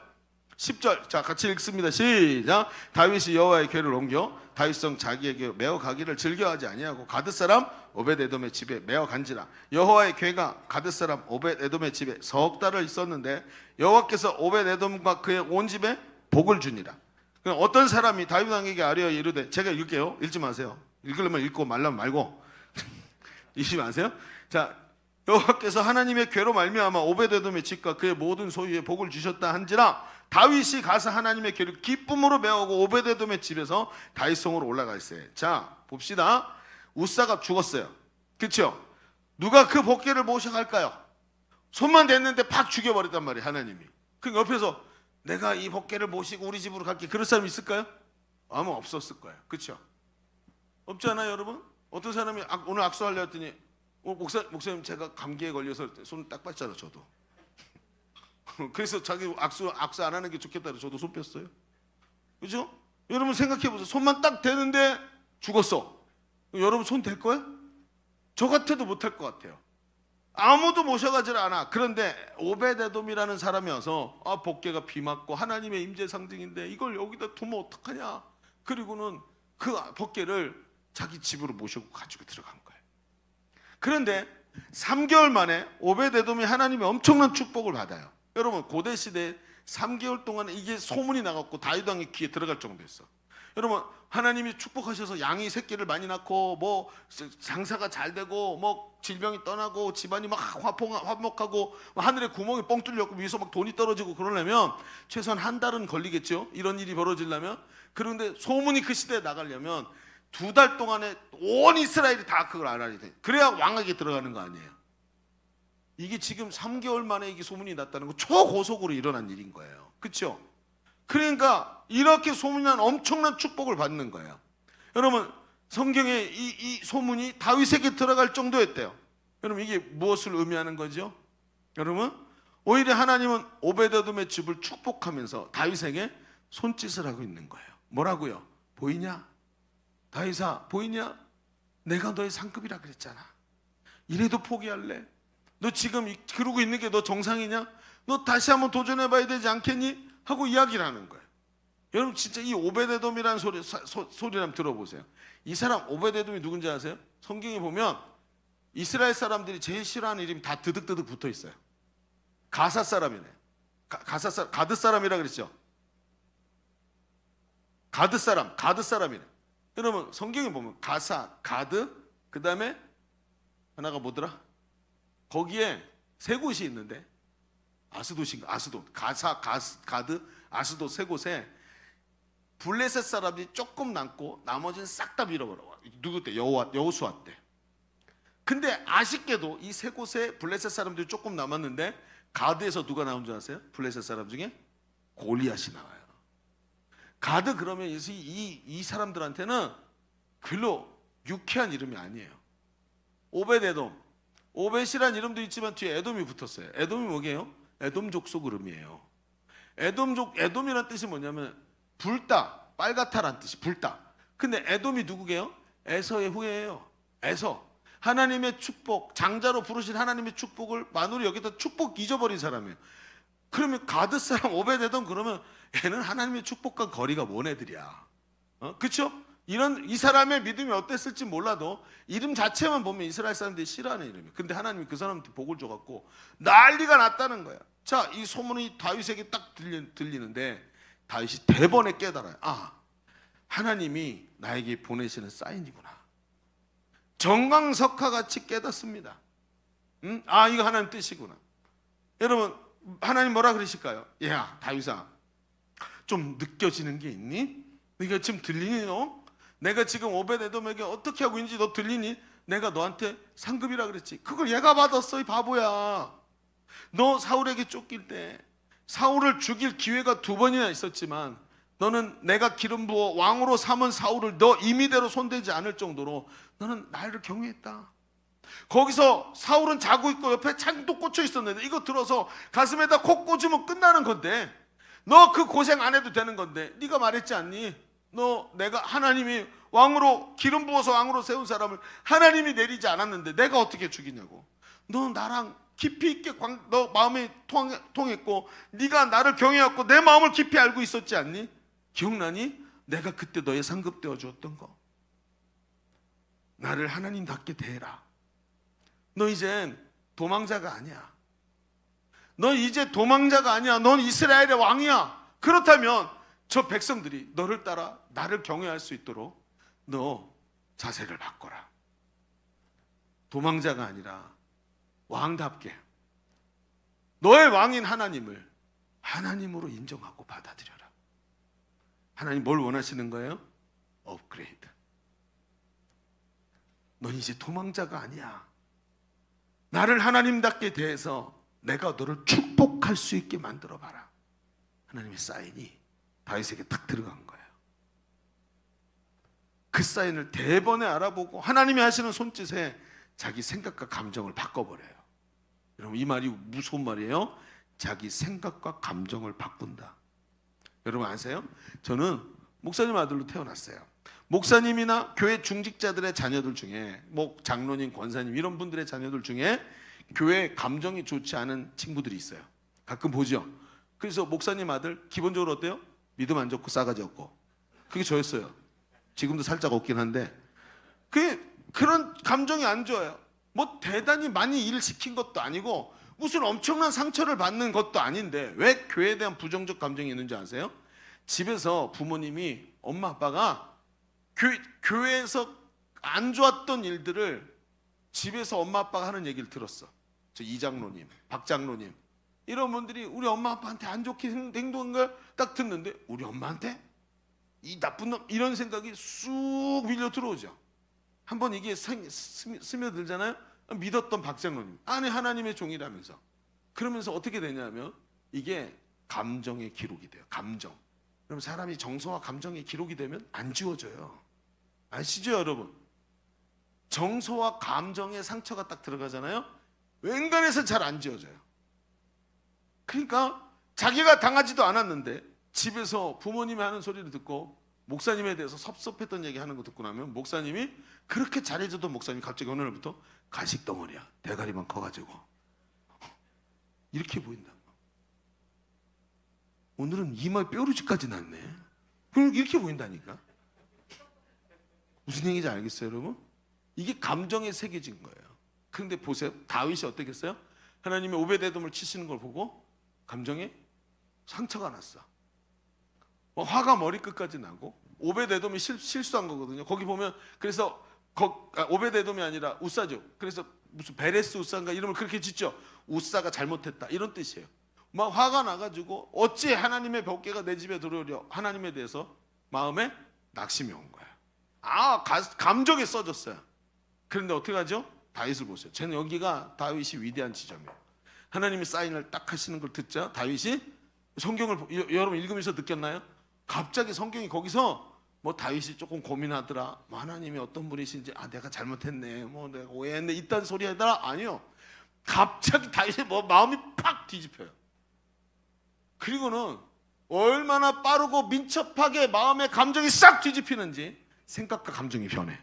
10절, 자 같이 읽습니다. 시작. 다윗이 여호와의 궤를 옮겨 다윗성 자기에게 메어 가기를 즐겨하지 아니하고 가드 사람 오벳에돔의 집에 메어 간지라. 여호와의 궤가 가드 사람 오벳에돔의 집에 석 달을 있었는데 여호와께서 오벳에돔과 그의 온 집에 복을 주니라. 그럼 어떤 사람이 다윗 왕에게 아뢰어 이르되, 제가 읽을게요. 읽지 마세요. 읽으려면 읽고 말라면 말고 읽지 마세요. 자, 여호와께서 하나님의 궤로 말미암아 오벳에돔의 집과 그의 모든 소유에 복을 주셨다 한지라. 다윗이 가서 하나님의 궤를 기쁨으로 메어오고 오벳에돔의 집에서 다윗성으로 올라가 있어요. 자, 봅시다. 우사가 죽었어요. 그렇죠? 누가 그 복궤를 모셔갈까요? 손만 댔는데 팍 죽여버렸단 말이에요, 하나님이. 그 옆에서 내가 이 복궤를 모시고 우리 집으로 갈게, 그럴 사람 있을까요? 아마 없었을 거예요. 그렇죠? 없잖아요, 여러분? 어떤 사람이 오늘 악수하려 했더니 목사님 제가 감기에 걸려서 손을 딱 뺐잖아요, 저도. 그래서 자기 악수 안 하는 게 좋겠다 해서 저도 손 뺐어요. 그죠? 여러분 생각해 보세요. 손만 딱 대는데 죽었어. 여러분 손 댈 거예요? 저 같아도 못할 것 같아요. 아무도 모셔가질 않아. 그런데 오벳에돔이라는 사람이 와서 복궤가 비 맞고 하나님의 임재 상징인데 이걸 여기다 두면 어떡하냐. 그리고는 그 복궤를 자기 집으로 모시고 가지고 들어간 거예요. 그런데 3개월 만에 오벳에돔이 하나님의 엄청난 축복을 받아요. 여러분, 고대 시대에 3개월 동안에 이게 소문이 나갔고 다윗 왕의 귀에 들어갈 정도였어. 여러분, 하나님이 축복하셔서 양이 새끼를 많이 낳고 뭐 장사가 잘 되고 뭐 질병이 떠나고 집안이 막 화목하고 하늘에 구멍이 뻥 뚫렸고 위에서 막 돈이 떨어지고 그러려면 최소한 한 달은 걸리겠죠. 이런 일이 벌어지려면. 그런데 소문이 그 시대에 나가려면 2달 동안에 온 이스라엘이 다 그걸 알아야 돼. 그래야 왕에게 들어가는 거 아니에요. 이게 지금 3개월 만에 이게 소문이 났다는 거 초고속으로 일어난 일인 거예요. 그렇죠? 그러니까 이렇게 소문이 난 엄청난 축복을 받는 거예요. 여러분, 성경에 이 소문이 다윗에게 들어갈 정도였대요. 여러분, 이게 무엇을 의미하는 거죠? 여러분, 오히려 하나님은 오벳에돔의 집을 축복하면서 다윗에게 손짓을 하고 있는 거예요. 뭐라고요? 보이냐? 다윗아, 보이냐? 내가 너의 상급이라 그랬잖아. 이래도 포기할래? 너 지금 그러고 있는 게 너 정상이냐? 너 다시 한번 도전해봐야 되지 않겠니? 하고 이야기를 하는 거예요. 여러분 진짜 이 오베데돔이라는 소리 한번 들어보세요. 이 사람 오베데돔이 누군지 아세요? 성경에 보면 이스라엘 사람들이 제일 싫어하는 이름이 다 드득드득 붙어 있어요. 가사 사람이네. 가드 사람이라 그랬죠. 가드 사람이네. 여러분 성경에 보면 가사, 가드, 그 다음에 하나가 뭐더라? 거기에 세 곳이 있는데 아스돗인가? 아스돗, 가사, 가드, 아스돗 세 곳에 블레셋 사람들이 조금 남고 나머지는 싹 다 밀어버려. 누구 때? 여호수아 때. 근데 아쉽게도 이 세 곳에 블레셋 사람들이 조금 남았는데 가드에서 누가 나온 줄 아세요? 블레셋 사람 중에 골리앗이 나와요. 가드 그러면 이 사람들한테는 별로 유쾌한 이름이 아니에요. 오벳에돔, 오벳이란 이름도 있지만 뒤에 에돔이 붙었어요. 에돔이 뭐게요? 에돔족 속으름이에요. 에돔이란 뜻이 뭐냐면 불다, 빨갛다란 뜻이 불다. 근데 에돔이 누구게요? 에서의 후예예요. 에서. 하나님의 축복, 장자로 부르신 하나님의 축복을 만으로 여기다 축복 잊어버린 사람이에요. 그러면 가드 사람 오벳에돔 그러면 얘는 하나님의 축복과 거리가 먼 애들이야. 그렇죠? 이 사람의 믿음이 어땠을지 몰라도 이름 자체만 보면 이스라엘 사람들이 싫어하는 이름이에요. 근데 하나님이 그 사람한테 복을 줘갖고 난리가 났다는 거야. 자, 이 소문이 다윗에게 딱 들리는데 다윗이 대번에 깨달아요. 아, 하나님이 나에게 보내시는 사인이구나. 정광석화 같이 깨닫습니다. 아, 이거 하나님 뜻이구나. 여러분, 하나님 뭐라 그러실까요? 야, 다윗아, 좀 느껴지는 게 있니? 네가 지금 들리니 너? 내가 지금 오벳에돔에게 어떻게 하고 있는지 너 들리니? 내가 너한테 상급이라 그랬지. 그걸 얘가 받았어, 이 바보야. 너 사울에게 쫓길 때 사울을 죽일 기회가 2번이나 있었지만 너는 내가 기름 부어 왕으로 삼은 사울을 너 임의대로 손대지 않을 정도로 너는 나를 경외했다. 거기서 사울은 자고 있고 옆에 창도 꽂혀 있었는데 이거 들어서 가슴에다 콕 꽂으면 끝나는 건데 너 그 고생 안 해도 되는 건데 네가 말했지 않니? 너 내가 하나님이 왕으로 기름 부어서 왕으로 세운 사람을 하나님이 내리지 않았는데 내가 어떻게 죽이냐고. 너 나랑 깊이 있게 너 마음이 통했고 네가 나를 경외했고 내 마음을 깊이 알고 있었지 않니? 기억나니? 내가 그때 너의 상급 되어 주었던 거. 나를 하나님답게 대해라. 너 이젠 도망자가 아니야. 너 이제 도망자가 아니야. 넌 이스라엘의 왕이야. 그렇다면 저 백성들이 너를 따라 나를 경외할 수 있도록 너 자세를 바꿔라. 도망자가 아니라 왕답게 너의 왕인 하나님을 하나님으로 인정하고 받아들여라. 하나님 뭘 원하시는 거예요? 업그레이드. 넌 이제 도망자가 아니야. 나를 하나님답게 대해서 내가 너를 축복할 수 있게 만들어 봐라. 하나님의 사인이 다윗에게 딱 들어간 거예요. 그 사인을 대번에 알아보고 하나님이 하시는 손짓에 자기 생각과 감정을 바꿔버려요. 여러분 이 말이 무서운 말이에요. 자기 생각과 감정을 바꾼다. 여러분 아세요? 저는 목사님 아들로 태어났어요. 목사님이나 교회 중직자들의 자녀들 중에 장로님, 권사님 이런 분들의 자녀들 중에 교회 감정이 좋지 않은 친구들이 있어요. 가끔 보죠. 그래서 목사님 아들 기본적으로 어때요? 믿음 안 좋고 싸가지 없고. 그게 저였어요. 지금도 살짝 없긴 한데 그런 감정이 안 좋아요. 뭐 대단히 많이 일을 시킨 것도 아니고 무슨 엄청난 상처를 받는 것도 아닌데 왜 교회에 대한 부정적 감정이 있는지 아세요? 집에서 부모님이 엄마 아빠가 교회에서 안 좋았던 일들을 집에서 엄마 아빠가 하는 얘기를 들었어. 저 이장로님, 박장로님 이런 분들이 우리 엄마 아빠한테 안 좋게 행동한 걸 딱 듣는데 우리 엄마한테 이 나쁜 놈 이런 생각이 쑥 밀려 들어오죠. 한번 이게 스며들잖아요. 믿었던 박장로님 아니 하나님의 종이라면서 그러면서 어떻게 되냐면 이게 감정의 기록이 돼요. 감정. 그럼 사람이 정서와 감정의 기록이 되면 안 지워져요. 아시죠 여러분? 정서와 감정의 상처가 딱 들어가잖아요. 웬간해서 잘 안 지워져요. 그러니까 자기가 당하지도 않았는데 집에서 부모님이 하는 소리를 듣고 목사님에 대해서 섭섭했던 얘기 하는 거 듣고 나면 목사님이 그렇게 잘해주던 목사님이 갑자기 어느 날부터 가식덩어리야. 대가리만 커가지고 이렇게 보인다. 오늘은 이마에 뾰루지까지 났네. 그럼 이렇게 보인다니까. 무슨 얘기인지 알겠어요, 여러분? 이게 감정에 새겨진 거예요. 그런데 보세요, 다윗이 어떻게 했어요? 하나님이 오베데돔을 치시는 걸 보고 감정에 상처가 났어. 화가 머리끝까지 나고, 오베데돔이 실수한 거거든요. 거기 보면 그래서 오베데돔이 아니라 우사죠. 그래서 무슨 베레스 우사인가 이름을 그렇게 짓죠. 우사가 잘못했다 이런 뜻이에요. 막 화가 나가지고 어찌 하나님의 벽궤가 내 집에 들어오려, 하나님에 대해서 마음에 낙심이 온 거야. 감정에 써졌어요. 그런데 어떻게 하죠? 다윗을 보세요. 저는 여기가 다윗이 위대한 지점이에요. 하나님이 사인을 딱 하시는 걸 듣자 다윗이 성경을 여러분 읽으면서 느꼈나요? 갑자기 성경이 거기서 뭐 다윗이 조금 고민하더라. 뭐 하나님이 어떤 분이신지 내가 잘못했네, 뭐 내가 오해했네 이딴 소리 하더라. 아니요. 갑자기 다윗의 마음이 팍 뒤집혀요. 그리고는 얼마나 빠르고 민첩하게 마음의 감정이 싹 뒤집히는지 생각과 감정이 변해.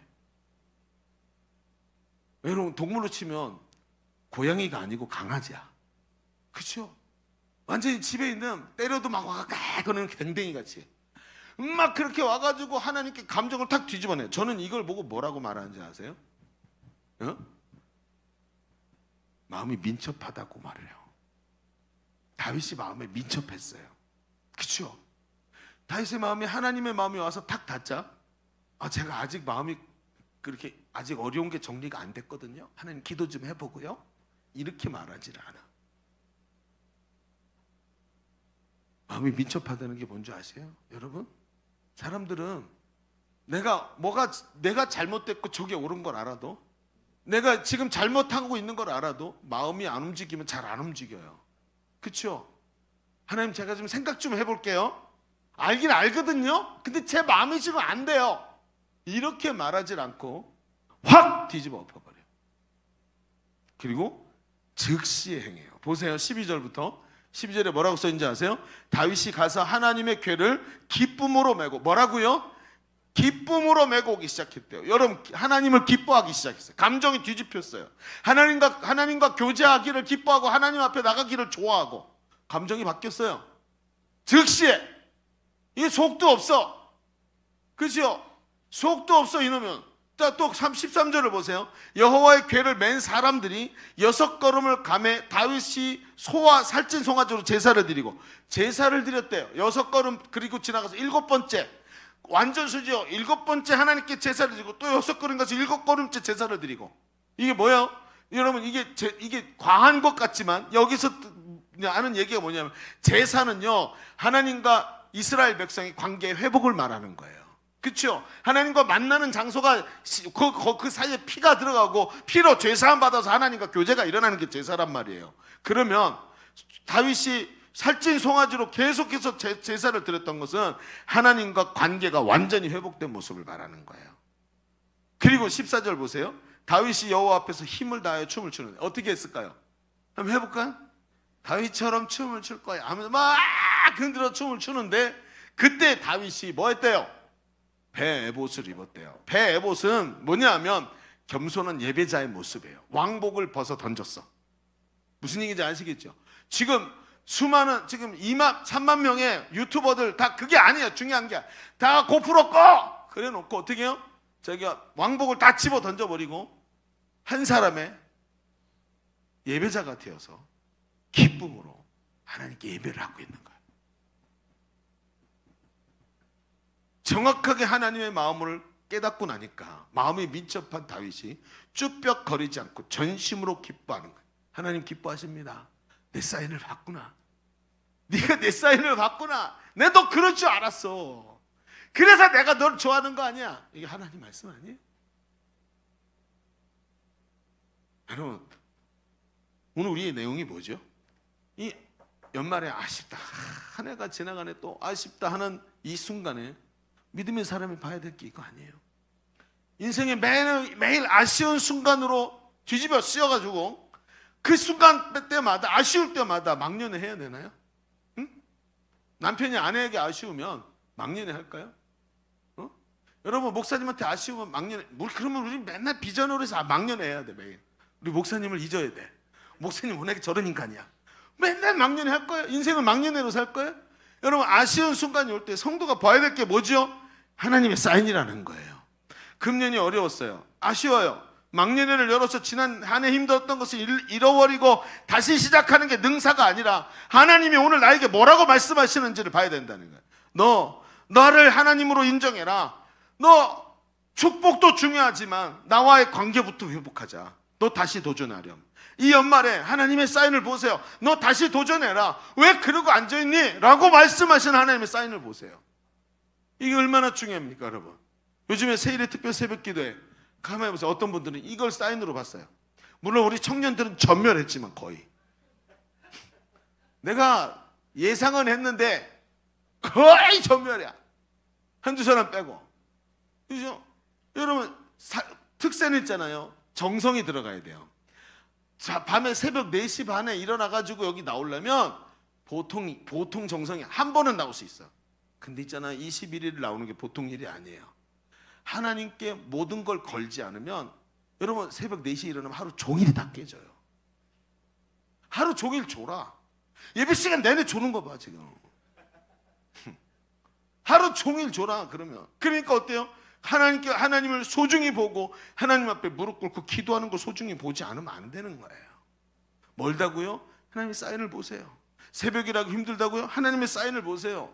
여러분 동물로 치면 고양이가 아니고 강아지야. 그렇죠? 완전히 집에 있는 때려도 막 와가 그러는 댕댕이 같이 막 그렇게 와가지고 하나님께 감정을 탁 뒤집어내. 저는 이걸 보고 뭐라고 말하는지 아세요? 마음이 민첩하다고 말을 해요. 다윗이 마음에 민첩했어요. 그렇죠? 다윗의 마음이 하나님의 마음이 와서 탁 닿자, 제가 아직 마음이 그렇게 아직 어려운 게 정리가 안 됐거든요. 하나님 기도 좀 해보고요. 이렇게 말하지를 않아. 마음이 민첩하다는 게 뭔지 아세요? 여러분? 사람들은 내가 잘못됐고 저게 옳은 걸 알아도, 내가 지금 잘못하고 있는 걸 알아도 마음이 안 움직이면 잘 안 움직여요. 그렇죠? 하나님 제가 좀 생각 좀 해볼게요. 알긴 알거든요. 근데 제 마음이 지금 안 돼요. 이렇게 말하질 않고 확 뒤집어 엎어버려요. 그리고 즉시 행해요. 보세요. 12절에 뭐라고 써있는지 아세요? 다윗이 가서 하나님의 궤를 기쁨으로 메고, 뭐라고요? 기쁨으로 메고 오기 시작했대요. 여러분 하나님을 기뻐하기 시작했어요. 감정이 뒤집혔어요. 하나님과 교제하기를 기뻐하고 하나님 앞에 나가기를 좋아하고 감정이 바뀌었어요. 즉시에. 이게 속도 없어. 그죠? 속도 없어 이놈은. 또 13절을 보세요. 여호와의 궤를 맨 사람들이 6걸음을 가매 다윗이 소와 살찐 송아지로 제사를 드리고, 제사를 드렸대요. 6걸음 그리고 지나가서 7번째 완전 수죠. 7번째 하나님께 제사를 드리고 또 6걸음 가서 7걸음째 제사를 드리고. 이게 뭐예요? 여러분 이게 과한 것 같지만 여기서 하는 얘기가 뭐냐면, 제사는요 하나님과 이스라엘 백성의 관계의 회복을 말하는 거예요. 그렇죠? 하나님과 만나는 장소가 그 사이에 피가 들어가고 피로 죄사함 받아서 하나님과 교제가 일어나는 게 제사란 말이에요. 그러면 다윗이 살찐 송아지로 계속해서 제사를 드렸던 것은 하나님과 관계가 완전히 회복된 모습을 말하는 거예요. 그리고 14절 보세요. 다윗이 여호와 앞에서 힘을 다하여 춤을 추는데 어떻게 했을까요? 한번 해볼까요? 다윗처럼 춤을 출 거야 하면서 막 흔들어 춤을 추는데, 그때 다윗이 뭐 했대요? 배 에봇을 입었대요. 배 에봇은 뭐냐면 겸손한 예배자의 모습이에요. 왕복을 벗어 던졌어. 무슨 얘기인지 아시겠죠? 지금 수많은 지금 2만 3만 명의 유튜버들 다 그게 아니에요. 중요한 게 다 고프로 꺼 그래 놓고 어떻게 해요? 자기가 왕복을 다 집어 던져버리고 한 사람의 예배자가 되어서 기쁨으로 하나님께 예배를 하고 있는 거예요. 정확하게 하나님의 마음을 깨닫고 나니까 마음이 민첩한 다윗이 쭈뼛거리지 않고 전심으로 기뻐하는 거예요. 하나님 기뻐하십니다. 내 사인을 봤구나. 네가 내 사인을 봤구나. 내가 너 그럴 줄 알았어. 그래서 내가 널 좋아하는 거 아니야. 이게 하나님 말씀 아니에요? 여러분 오늘 우리의 내용이 뭐죠? 이 연말에 아쉽다, 한 해가 지나가네 또 아쉽다 하는 이 순간에 믿음의 사람이 봐야 될 게 이거 아니에요. 인생의 매일 아쉬운 순간으로 뒤집어 씌워가지고 그 순간 때마다 아쉬울 때마다 막년회 해야 되나요? 응? 남편이 아내에게 아쉬우면 막년회 할까요? 여러분 목사님한테 아쉬우면 막년회, 그러면 우리 맨날 비전으로 해서 막년회 해야 돼. 매일 우리 목사님을 잊어야 돼. 목사님 워낙에 저런 인간이야. 맨날 막년회 할 거예요? 인생을 막년회로 살 거예요? 여러분 아쉬운 순간이 올 때 성도가 봐야 될 게 뭐죠? 하나님의 사인이라는 거예요. 금년이 어려웠어요. 아쉬워요. 막년회를 열어서 지난 한 해 힘들었던 것을 잃어버리고 다시 시작하는 게 능사가 아니라 하나님이 오늘 나에게 뭐라고 말씀하시는지를 봐야 된다는 거예요. 너 나를 하나님으로 인정해라. 너 축복도 중요하지만 나와의 관계부터 회복하자. 너 다시 도전하렴. 이 연말에 하나님의 사인을 보세요. 너 다시 도전해라. 왜 그러고 앉아있니? 라고 말씀하신 하나님의 사인을 보세요. 이게 얼마나 중요합니까 여러분? 요즘에 세일의 특별 새벽 기도에 가만히 해보세요. 어떤 분들은 이걸 사인으로 봤어요. 물론 우리 청년들은 전멸했지만 거의. 내가 예상은 했는데 거의 전멸이야. 한두 사람 빼고. 그죠? 여러분 특세는 있잖아요. 정성이 들어가야 돼요. 자, 밤에 새벽 4시 반에 일어나가지고 여기 나오려면 보통 정성이 한 번은 나올 수 있어. 근데 있잖아 21일 나오는 게 보통 일이 아니에요. 하나님께 모든 걸 걸지 않으면 여러분 새벽 4시에 일어나면 하루 종일이 다 깨져요. 하루 종일 졸아. 예배 시간 내내 조는 거 봐 지금. 하루 종일 졸아 그러면. 그러니까 어때요? 하나님을 소중히 보고 하나님 앞에 무릎 꿇고 기도하는 걸 소중히 보지 않으면 안 되는 거예요. 멀다고요? 하나님의 사인을 보세요. 새벽이라고 힘들다고요? 하나님의 사인을 보세요.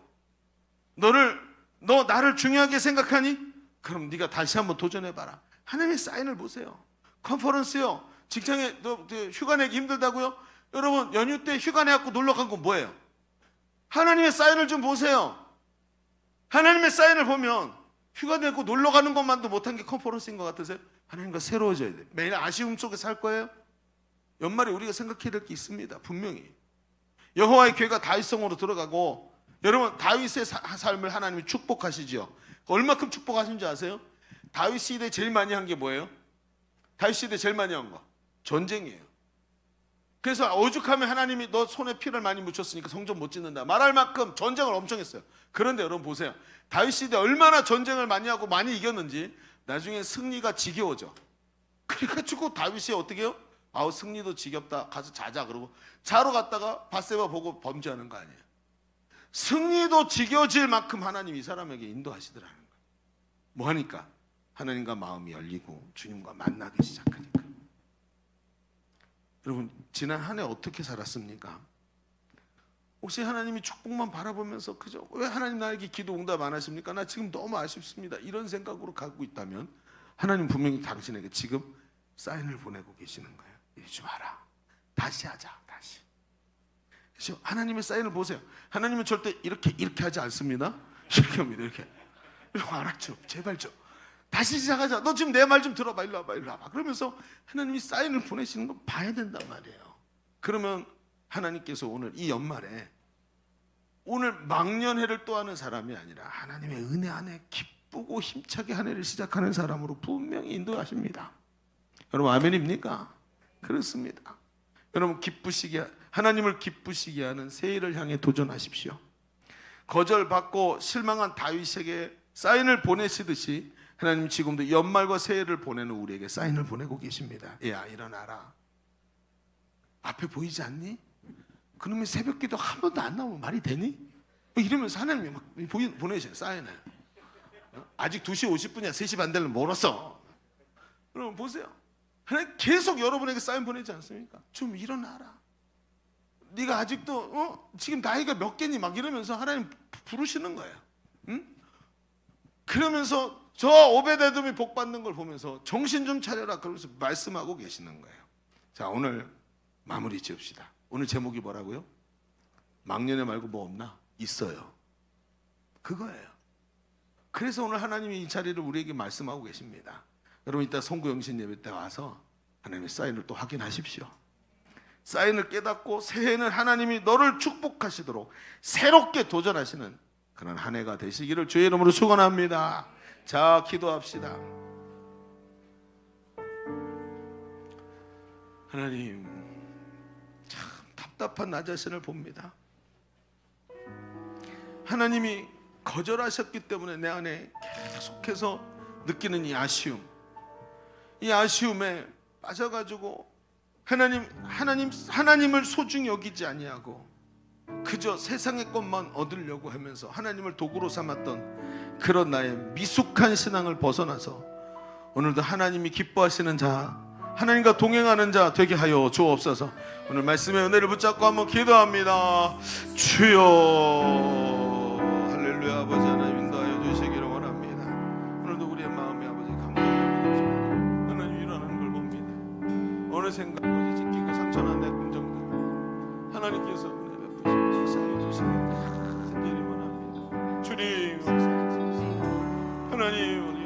너 나를 중요하게 생각하니? 그럼 네가 다시 한번 도전해봐라. 하나님의 사인을 보세요. 컨퍼런스요. 직장에 너 휴가 내기 힘들다고요? 여러분 연휴 때 휴가 내갖고 놀러 간 건 뭐예요? 하나님의 사인을 좀 보세요. 하나님의 사인을 보면 휴가 내고 놀러 가는 것만도 못한 게 컨퍼런스인 것 같으세요? 하나님과 새로워져야 돼요. 매일 아쉬움 속에 살 거예요? 연말에 우리가 생각해야 될 게 있습니다. 분명히 여호와의 교회가 다윗성으로 들어가고 여러분 다윗의 삶을 하나님이 축복하시죠. 얼마큼 축복하신지 아세요? 다윗 시대 제일 많이 한 게 뭐예요? 다윗 시대 제일 많이 한 거 전쟁이에요. 그래서 오죽하면 하나님이 너 손에 피를 많이 묻혔으니까 성전 못 짓는다 말할 만큼 전쟁을 엄청 했어요. 그런데 여러분 보세요. 다윗 시대 얼마나 전쟁을 많이 하고 많이 이겼는지 나중에 승리가 지겨워져. 그래가지고 다윗이 어떻게 해요? 아우 승리도 지겹다 가서 자자 그러고 자러 갔다가 밧세바 보고 범죄하는 거 아니에요. 승리도 지겨워질 만큼 하나님이 이 사람에게 인도하시더라는 거예요. 뭐 하니까? 하나님과 마음이 열리고 주님과 만나기 시작하니까. 여러분 지난 한 해 어떻게 살았습니까? 혹시 하나님이 축복만 바라보면서 그죠? 왜 하나님 나에게 기도 응답 안 하십니까? 나 지금 너무 아쉽습니다. 이런 생각으로 가고 있다면 하나님 분명히 당신에게 지금 사인을 보내고 계시는 거예요. 이러지 마라. 다시 하자. 다시. 그렇죠? 하나님의 사인을 보세요. 하나님은 절대 이렇게 하지 않습니다. 이렇게 합니다. 이렇게. 알았죠? 제발 좀. 다시 시작하자. 너 지금 내 말 좀 들어봐. 일로 와봐. 일로 와봐. 그러면서 하나님이 사인을 보내시는 거 봐야 된단 말이에요. 그러면 하나님께서 오늘 이 연말에 오늘 막년회를 또 하는 사람이 아니라 하나님의 은혜 안에 기쁘고 힘차게 한 해를 시작하는 사람으로 분명히 인도하십니다. 여러분 아멘입니까? 그렇습니다. 여러분 하나님을 기쁘시게 하는 새해를 향해 도전하십시오. 거절받고 실망한 다윗에게 사인을 보내시듯이 하나님 지금도 연말과 새해를 보내는 우리에게 사인을 보내고 계십니다. 야 일어나라. 앞에 보이지 않니? 그놈의 새벽기도 한 번도 안 나오면 말이 되니? 이러면서 하나님이 막 보내셔요 사인을. 아직 2시 50분이야 3시 반 되려면 멀었어. 여러분 보세요. 하나님 계속 여러분에게 사인 보내지 않습니까? 좀 일어나라. 네가 아직도 지금 나이가 몇 개니? 막 이러면서 하나님 부르시는 거예요. 응? 그러면서 저 오베데돔이 복 받는 걸 보면서 정신 좀 차려라 그러면서 말씀하고 계시는 거예요. 자 오늘 마무리 지읍시다. 오늘 제목이 뭐라고요? 막년에 말고 뭐 없나? 있어요. 그거예요. 그래서 오늘 하나님이 이 자리를 우리에게 말씀하고 계십니다. 여러분 이따 송구영신 예배 때 와서 하나님의 사인을 또 확인하십시오. 사인을 깨닫고 새해는 하나님이 너를 축복하시도록 새롭게 도전하시는 그런 한 해가 되시기를 주의 이름으로 축원합니다. 자 기도합시다. 하나님 참 답답한 나 자신을 봅니다. 하나님이 거절하셨기 때문에 내 안에 계속해서 느끼는 이 아쉬움, 이 아쉬움에 빠져가지고 하나님을 소중히 여기지 아니하고 그저 세상의 것만 얻으려고 하면서 하나님을 도구로 삼았던 그런 나의 미숙한 신앙을 벗어나서 오늘도 하나님이 기뻐하시는 자, 하나님과 동행하는 자 되게 하여 주옵소서. 오늘 말씀의 은혜를 붙잡고 한번 기도합니다. 주여, 할렐루야. 아버지 하나님 인도하여 주시기를 원합니다. 오늘도 우리의 마음이 아버지 감동합니다. 하나님 일어나는 걸 봅니다. 어느 생각 아버지 찢기고 상처난 내 긍정들 하나님께서 은혜 베푸시고 축사해 주시기를 간절히 원합니다. 주님 역사하소서. 하나님 우리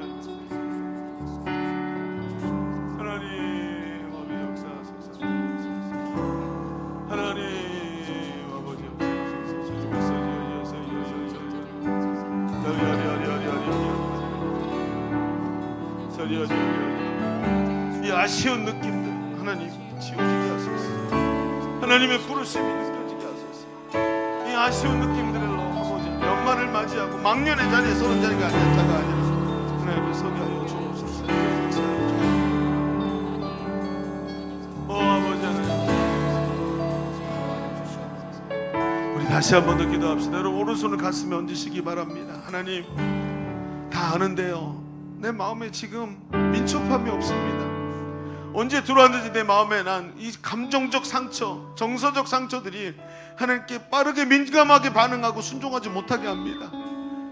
이 아쉬운 느낌들 하나님 지워지게 하소서. 하나님의 부르심이 느껴지게 하소서. 이 아쉬운 느낌들로 아버지 연말을 맞이하고 막년의 자리에 서는 자리가 아니라 자가 아니라 하나님 앞에 서게 하여 주옵소서. 아버지 하나님, 우리 다시 한 번 더 기도합시다. 여러분 오른손을 가슴에 얹으시기 바랍니다. 하나님, 다 아는데요, 내 마음에 지금 민첩함이 없습니다. 언제 들어왔는지 내 마음에 난 이 감정적 상처, 정서적 상처들이 하나님께 빠르게 민감하게 반응하고 순종하지 못하게 합니다.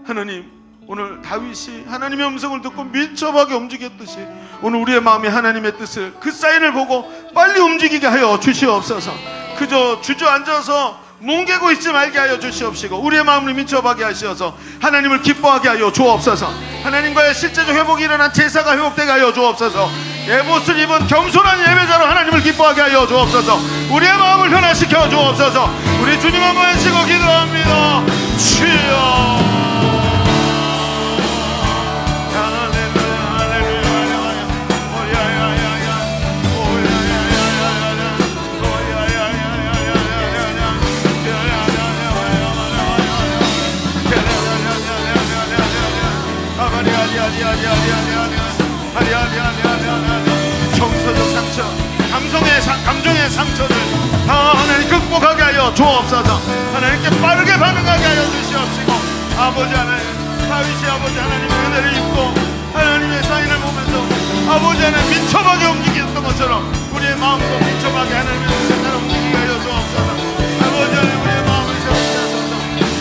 하나님, 오늘 다윗이 하나님의 음성을 듣고 민첩하게 움직였듯이 오늘 우리의 마음이 하나님의 뜻을, 그 사인을 보고 빨리 움직이게 하여 주시옵소서. 그저 주저앉아서 뭉개고 있지 말게 하여 주시옵시고 우리의 마음을 민첩하게 하시어서 하나님을 기뻐하게 하여 주옵소서. 하나님과의 실제적 회복이 일어난 제사가 회복되게 하여 주옵소서. 에봇을 입은 겸손한 예배자로 하나님을 기뻐하게 하여 주옵소서. 우리의 마음을 변화시켜 주옵소서. 우리 주님 한번 외치고 기도합니다. 주여, 정서적 상처, 감정의 상처들 하나님 극복하게 하여 주옵소서. 하나님께 빠르게 반응하게 하여 주시옵시고 아버지 하나님, 다윗이 아버지 하나님의 은혜를 입고 하나님의 사인을 보면서 아버지 하나님 민첩하게 움직였던 것처럼 우리의 마음도 민첩하게 하나님의 뜻을 움직이게 하여 주옵소서. 아버지 하나님, 우리의 마음을 새롭게 하소서.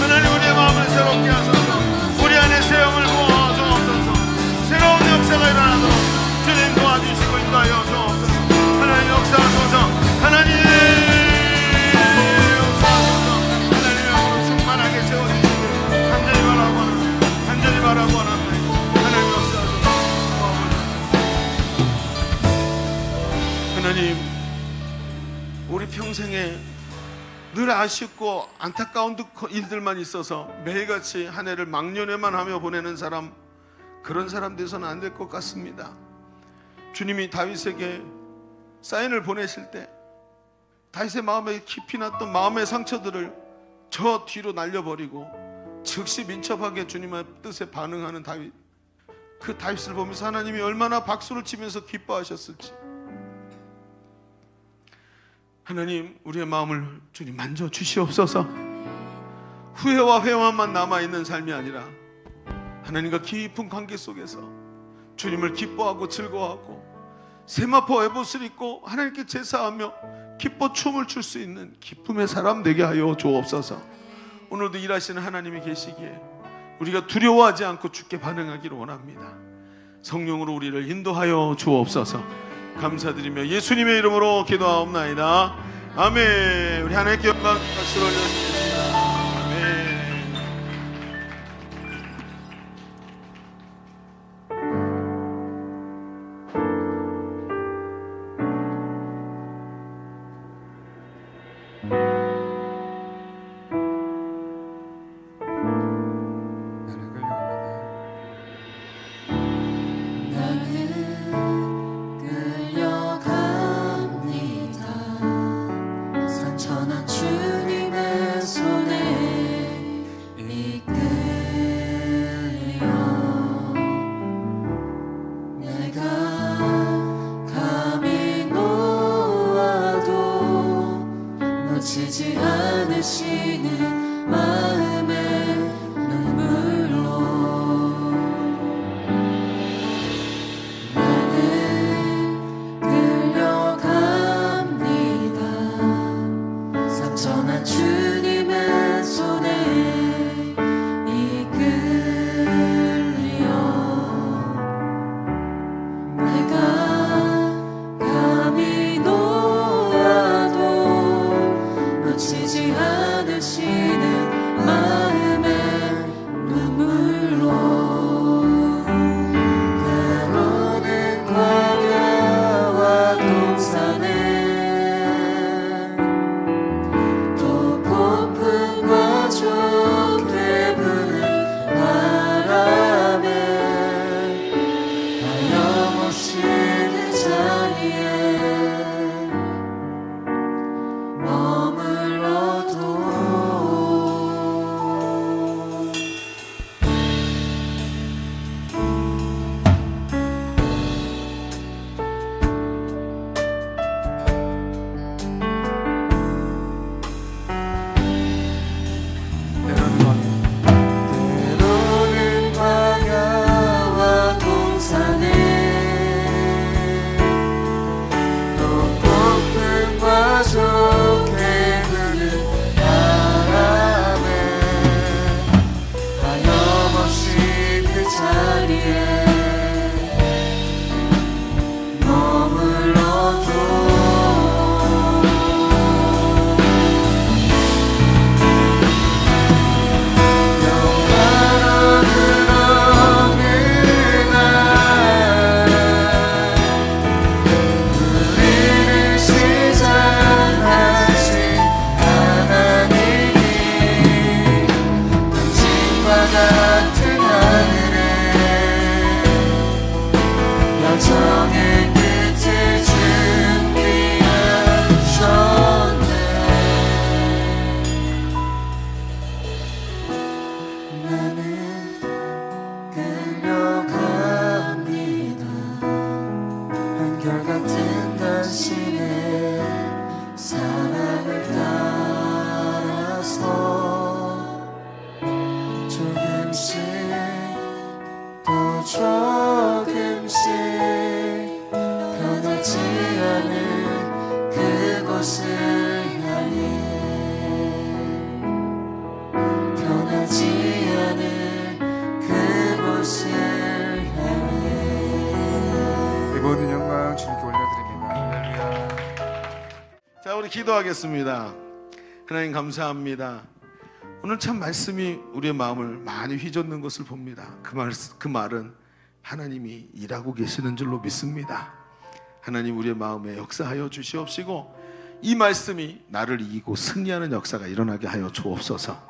하나님, 우리의 마음을 새롭게 하소서. 우리 안에 새 영을 부어 주옵소서. 새로운 역사가 일어나도록 주님 도와주시고 인도하여 주옵소서. 하나님 역사하소서. 하나님 역사하소서. 하나님의 영으로 충만하게 채워주시기를 간절히 바라고 하나님, 간절히 바라고 하나님, 하나님 역사하소서. 하나님, 우리 평생에 늘 아쉽고 안타까운 일들만 있어서 매일같이 한 해를 막년회만 하며 보내는 사람, 그런 사람 돼서는 안 될 것 같습니다. 주님이 다윗에게 사인을 보내실 때 다윗의 마음에 깊이 났던 마음의 상처들을 저 뒤로 날려버리고 즉시 민첩하게 주님의 뜻에 반응하는 다윗, 그 다윗을 보면서 하나님이 얼마나 박수를 치면서 기뻐하셨을지. 하나님, 우리의 마음을 주님 만져 주시옵소서. 후회와 회화만 남아있는 삶이 아니라 하나님과 깊은 관계 속에서 주님을 기뻐하고 즐거워하고 세마포 에봇을 입고 하나님께 제사하며 기뻐 춤을 출 수 있는 기쁨의 사람 되게 하여 주옵소서. 오늘도 일하시는 하나님이 계시기에 우리가 두려워하지 않고 주께 반응하기를 원합니다. 성령으로 우리를 인도하여 주옵소서. 감사드리며 예수님의 이름으로 기도하옵나이다. 아멘. 우리 하나님께 영광 박수를 올려드립니다. 아멘. 주님의 모든 당신의 사랑을 따라서 조금씩 또 조금씩 변하지 않은 그곳을 향해 변하지 않은 그곳을 향해 이 모든 영광 주님께 올려드립니다. 할렐루야. 자, 우리 기도하겠습니다. 하나님 감사합니다. 오늘 참 말씀이 우리의 마음을 많이 휘젓는 것을 봅니다. 그 말은 하나님이 일하고 계시는 줄로 믿습니다. 하나님 우리의 마음에 역사하여 주시옵시고 이 말씀이 나를 이기고 승리하는 역사가 일어나게 하여 주옵소서.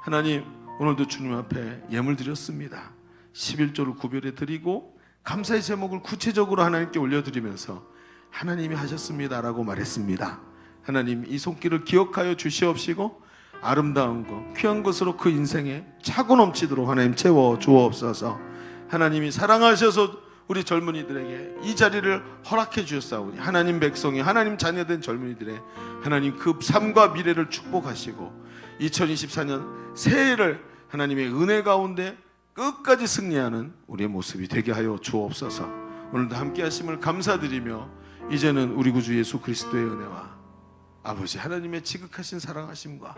하나님 오늘도 주님 앞에 예물 드렸습니다. 11조를 구별해 드리고 감사의 제목을 구체적으로 하나님께 올려드리면서 하나님이 하셨습니다라고 말했습니다. 하나님 이 손길을 기억하여 주시옵시고 아름다운 것, 귀한 것으로 그 인생에 차고 넘치도록 하나님 채워 주옵소서. 하나님이 사랑하셔서 우리 젊은이들에게 이 자리를 허락해 주셨사오니 하나님 백성이 하나님 자녀된 젊은이들의 하나님 그 삶과 미래를 축복하시고 2024년 새해를 하나님의 은혜 가운데 끝까지 승리하는 우리의 모습이 되게 하여 주옵소서. 오늘도 함께 하심을 감사드리며 이제는 우리 구주 예수 그리스도의 은혜와 아버지 하나님의 지극하신 사랑하심과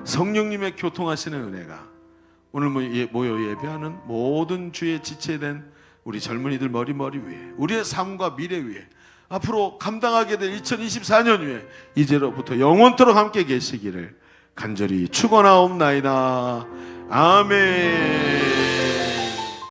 성령님의 교통하시는 은혜가 오늘 모여 예배하는 모든 주의 지체된 우리 젊은이들 머리 위에 우리의 삶과 미래 위에 앞으로 감당하게 될 2024년 위에 이제로부터 영원토록 함께 계시기를 간절히 축원하옵나이다. 아멘.